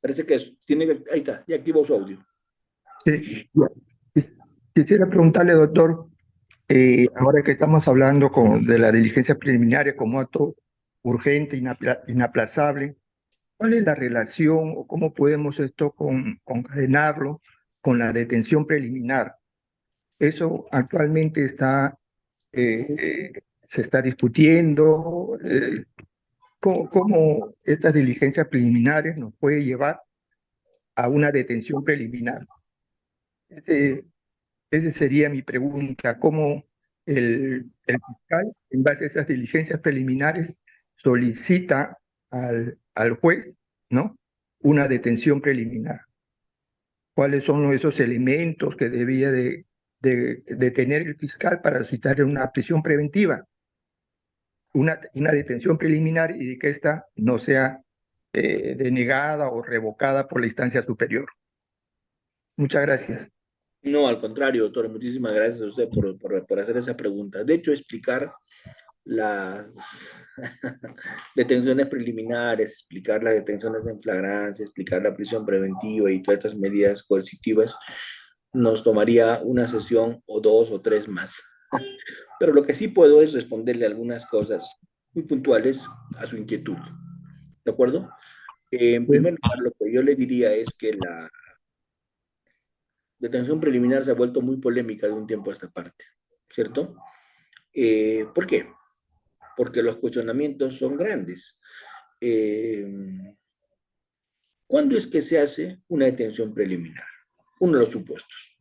Speaker 2: Parece que tiene que... Ahí está, ya activó su audio.
Speaker 5: Sí, quisiera preguntarle, doctor, ahora que estamos hablando de la diligencia preliminar como acto urgente, inaplazable, ¿cuál es la relación o cómo podemos esto concadenarlo con la detención preliminar? Eso actualmente se está discutiendo. ¿Cómo estas diligencias preliminares nos puede llevar a una detención preliminar? Esa sería mi pregunta. ¿Cómo el fiscal, en base a esas diligencias preliminares, solicita al juez, ¿no?, una detención preliminar? ¿Cuáles son esos elementos que debía de tener el fiscal para solicitar una prisión preventiva, una detención preliminar, y de que ésta no sea denegada o revocada por la instancia superior? Muchas gracias.
Speaker 2: No, al contrario, doctor, muchísimas gracias a usted por hacer esa pregunta. De hecho, explicar las detenciones preliminares, explicar las detenciones en flagrancia, explicar la prisión preventiva y todas estas medidas coercitivas, nos tomaría una sesión o dos o tres más. Pero lo que sí puedo es responderle algunas cosas muy puntuales a su inquietud. ¿De acuerdo? En primer lugar, lo que yo le diría es que la detención preliminar se ha vuelto muy polémica de un tiempo a esta parte, ¿cierto? ¿Por qué? Porque los cuestionamientos son grandes. ¿Cuándo es que se hace una detención preliminar? Uno de los supuestos.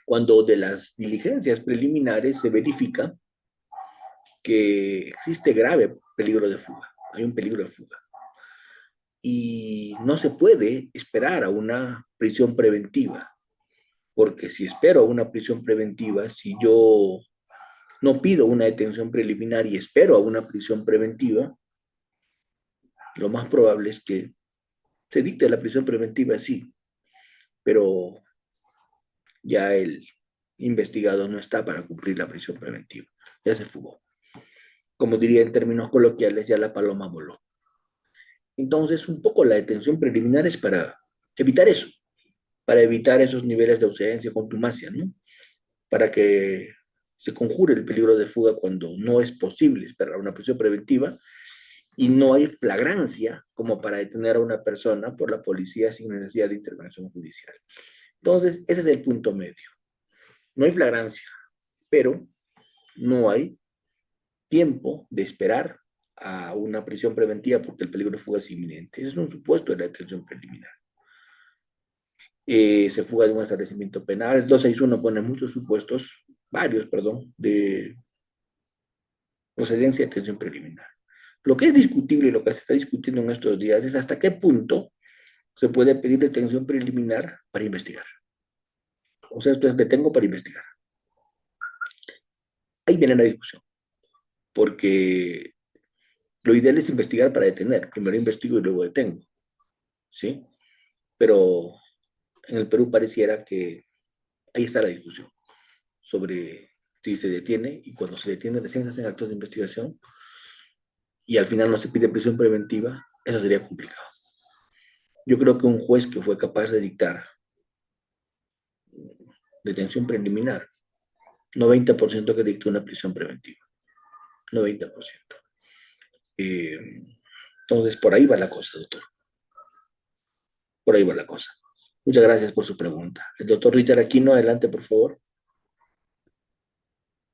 Speaker 2: Cuando de las diligencias preliminares se verifica que existe grave peligro de fuga, hay un peligro de fuga. Y no se puede esperar a una prisión preventiva, porque si espero a una prisión preventiva, si yo no pido una detención preliminar y espero a una prisión preventiva, lo más probable es que se dicte la prisión preventiva, sí, pero ya el investigado no está para cumplir la prisión preventiva, ya se fugó. Como diría en términos coloquiales, ya la paloma voló. Entonces, un poco la detención preliminar es para evitar eso, para evitar esos niveles de ausencia, contumacia, ¿no? Para que se conjure el peligro de fuga cuando no es posible esperar una prisión preventiva y no hay flagrancia como para detener a una persona por la policía sin necesidad de intervención judicial. Entonces, ese es el punto medio. No hay flagrancia, pero no hay tiempo de esperar a una prisión preventiva porque el peligro de fuga es inminente. Ese es un supuesto de la detención preliminar. Se fuga de un establecimiento penal. El 261 pone muchos supuestos, varios, perdón, de procedencia de detención preliminar. Lo que es discutible y lo que se está discutiendo en estos días es hasta qué punto se puede pedir detención preliminar para investigar. O sea, esto es detengo para investigar. Ahí viene la discusión, porque lo ideal es investigar para detener. Primero investigo y luego detengo, ¿sí? Pero en el Perú pareciera que ahí está la discusión sobre si se detiene, y cuando se detiene recién se hacen actos de investigación y al final no se pide prisión preventiva. Eso sería complicado. Yo creo que un juez que fue capaz de dictar detención preliminar, 90% que dictó una prisión preventiva, 90%. Entonces, por ahí va la cosa, doctor. Por ahí va la cosa. Muchas gracias por su pregunta. El doctor Richard Aquino, adelante, por favor.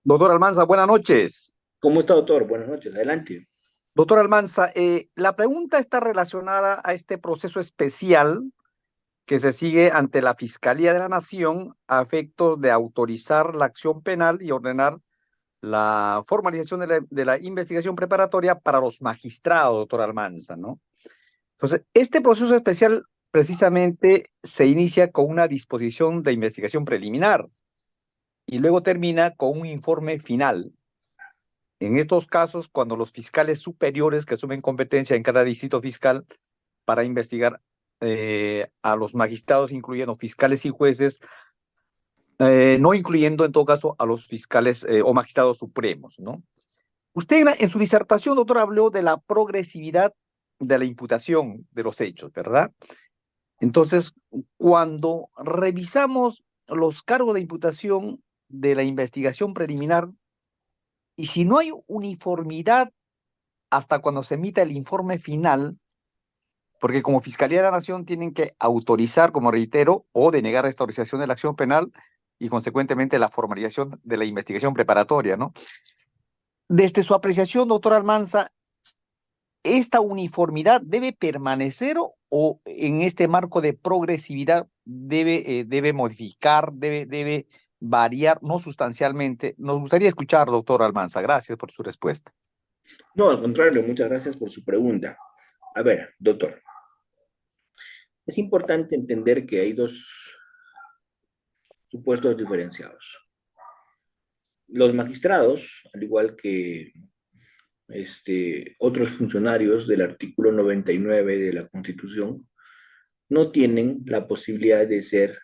Speaker 6: Doctor Almanza, buenas noches.
Speaker 2: ¿Cómo está, doctor? Buenas noches, adelante.
Speaker 6: Doctor Almanza, la pregunta está relacionada a este proceso especial que se sigue ante la Fiscalía de la Nación a efectos de autorizar la acción penal y ordenar la formalización de la investigación preparatoria para los magistrados, doctor Almanza, ¿no? Entonces, este proceso especial precisamente se inicia con una disposición de investigación preliminar y luego termina con un informe final. En estos casos, cuando los fiscales superiores que asumen competencia en cada distrito fiscal para investigar a los magistrados, incluyendo fiscales y jueces, no incluyendo en todo caso a los fiscales o magistrados supremos, ¿no? Usted en su disertación, doctor, habló de la progresividad de la imputación de los hechos, ¿verdad? Entonces, cuando revisamos los cargos de imputación de la investigación preliminar, y si no hay uniformidad hasta cuando se emita el informe final, porque como Fiscalía de la Nación tienen que autorizar, como reitero, o denegar esta autorización de la acción penal y consecuentemente la formalización de la investigación preparatoria, ¿no? Desde su apreciación, doctor Almanza, ¿esta uniformidad debe permanecer o en este marco de progresividad debe modificar, debe variar, no sustancialmente? Nos gustaría escuchar, doctor Almanza. Gracias por su respuesta.
Speaker 2: No, al contrario, muchas gracias por su pregunta. A ver, doctor, es importante entender que hay dos supuestos diferenciados. Los magistrados, al igual que otros funcionarios del artículo 99 de la Constitución, no tienen la posibilidad de ser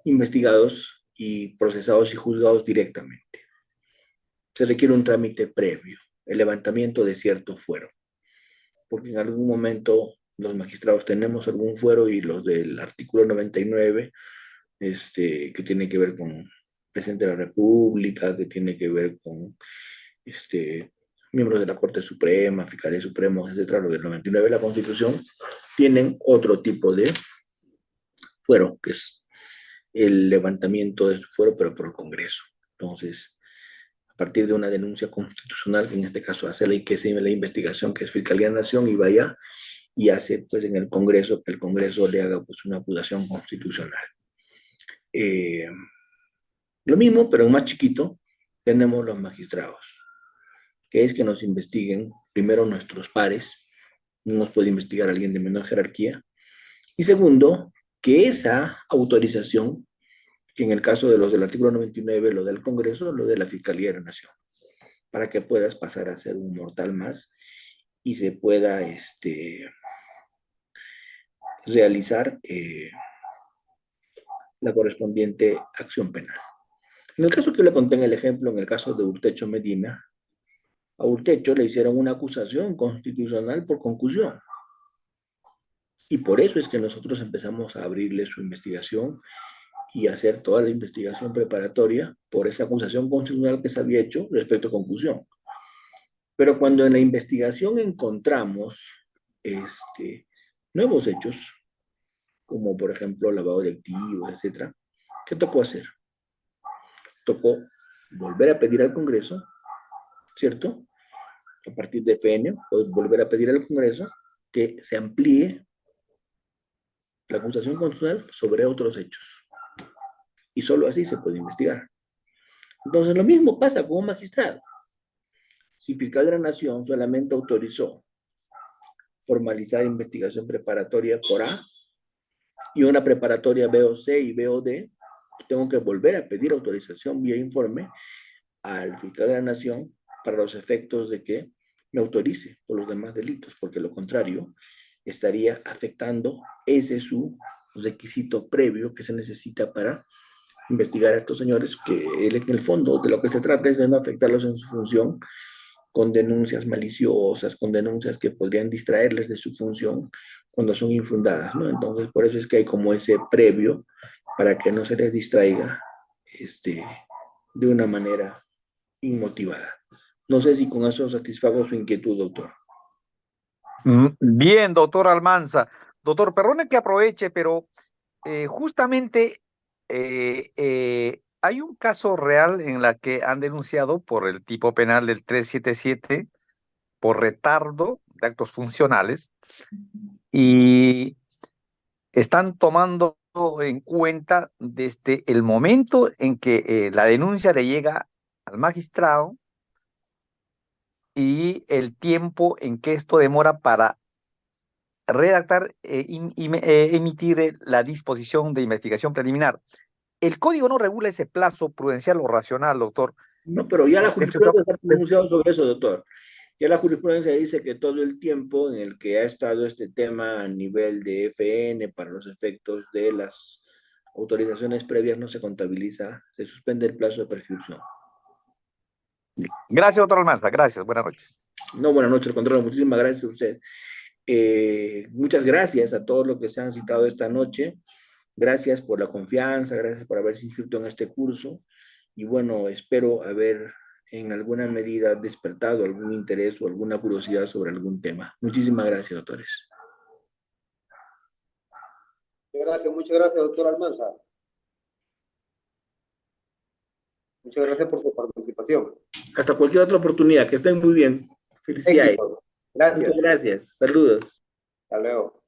Speaker 2: investigados y procesados y juzgados directamente. Se requiere un trámite previo, el levantamiento de cierto fuero, porque en algún momento los magistrados tenemos algún fuero y los del artículo 99, que tiene que ver con presidente de la República, que tiene que ver con miembros de la Corte Suprema, fiscales supremos, etcétera, los del 99 de la Constitución, tienen otro tipo de fuero, que es el levantamiento de su fuero, pero por el Congreso. Entonces, a partir de una denuncia constitucional, que en este caso hace la investigación, que es Fiscalía de la Nación, y vaya y hace pues en el Congreso, que el Congreso le haga pues una acusación constitucional. Lo mismo, pero en más chiquito, tenemos los magistrados, que es que nos investiguen primero nuestros pares, no nos puede investigar alguien de menor jerarquía, y segundo, que esa autorización, que en el caso de los del artículo 99, lo del Congreso, lo de la Fiscalía de la Nación, para que puedas pasar a ser un mortal más y se pueda realizar la correspondiente acción penal. En el caso que yo le conté en el ejemplo, en el caso de Urtecho Medina, a Urtecho le hicieron una acusación constitucional por concusión. Y por eso es que nosotros empezamos a abrirle su investigación y hacer toda la investigación preparatoria por esa acusación constitucional que se había hecho respecto a concusión. Pero cuando en la investigación encontramos nuevos hechos, como por ejemplo lavado de activos, etcétera, ¿qué tocó hacer? Tocó volver a pedir al Congreso, ¿cierto? A partir de FN, pues volver a pedir al Congreso que se amplíe la acusación constitucional sobre otros hechos. Y solo así se puede investigar. Entonces, lo mismo pasa con un magistrado. Si Fiscal de la Nación solamente autorizó formalizar investigación preparatoria por A y una preparatoria B o C y B o D, tengo que volver a pedir autorización vía informe al Fiscal de la Nación para los efectos de que me autorice por los demás delitos, porque lo contrario estaría afectando ese su requisito previo que se necesita para investigar a estos señores, que en el fondo de lo que se trata es de no afectarlos en su función con denuncias maliciosas, con denuncias que podrían distraerles de su función cuando son infundadas, ¿no? Entonces, por eso es que hay como ese previo para que no se les distraiga de una manera inmotivada. No sé si con eso satisfago su inquietud, doctor.
Speaker 6: Bien, doctor Almanza. Doctor, perdone que aproveche, pero justamente hay un caso real en la que han denunciado por el tipo penal del 377 por retardo de actos funcionales y están tomando en cuenta desde el momento en que la denuncia le llega al magistrado y el tiempo en que esto demora para redactar emitir la disposición de investigación preliminar. El código no regula ese plazo prudencial o racional, doctor.
Speaker 2: No, pero ya la
Speaker 6: Esto es
Speaker 2: jurisprudencia está pronunciado sobre eso, doctor. Ya la jurisprudencia dice que todo el tiempo en el que ha estado este tema a nivel de FN para los efectos de las autorizaciones previas no se contabiliza, se suspende el plazo de prescripción.
Speaker 6: Gracias, doctor Almanza. Gracias. Buenas noches.
Speaker 2: No, buenas noches, contrario. Muchísimas gracias a usted. Muchas gracias a todos los que se han citado esta noche. Gracias por la confianza, gracias por haberse inscrito en este curso. Y bueno, espero haber en alguna medida despertado algún interés o alguna curiosidad sobre algún tema. Muchísimas gracias, doctores.
Speaker 1: Muchas gracias, doctor Almanza. Muchas gracias por su participación.
Speaker 2: Hasta cualquier otra oportunidad. Que estén muy bien. Felicidades.
Speaker 1: Éxito. Gracias.
Speaker 2: Muchas gracias. Saludos.
Speaker 1: Hasta luego.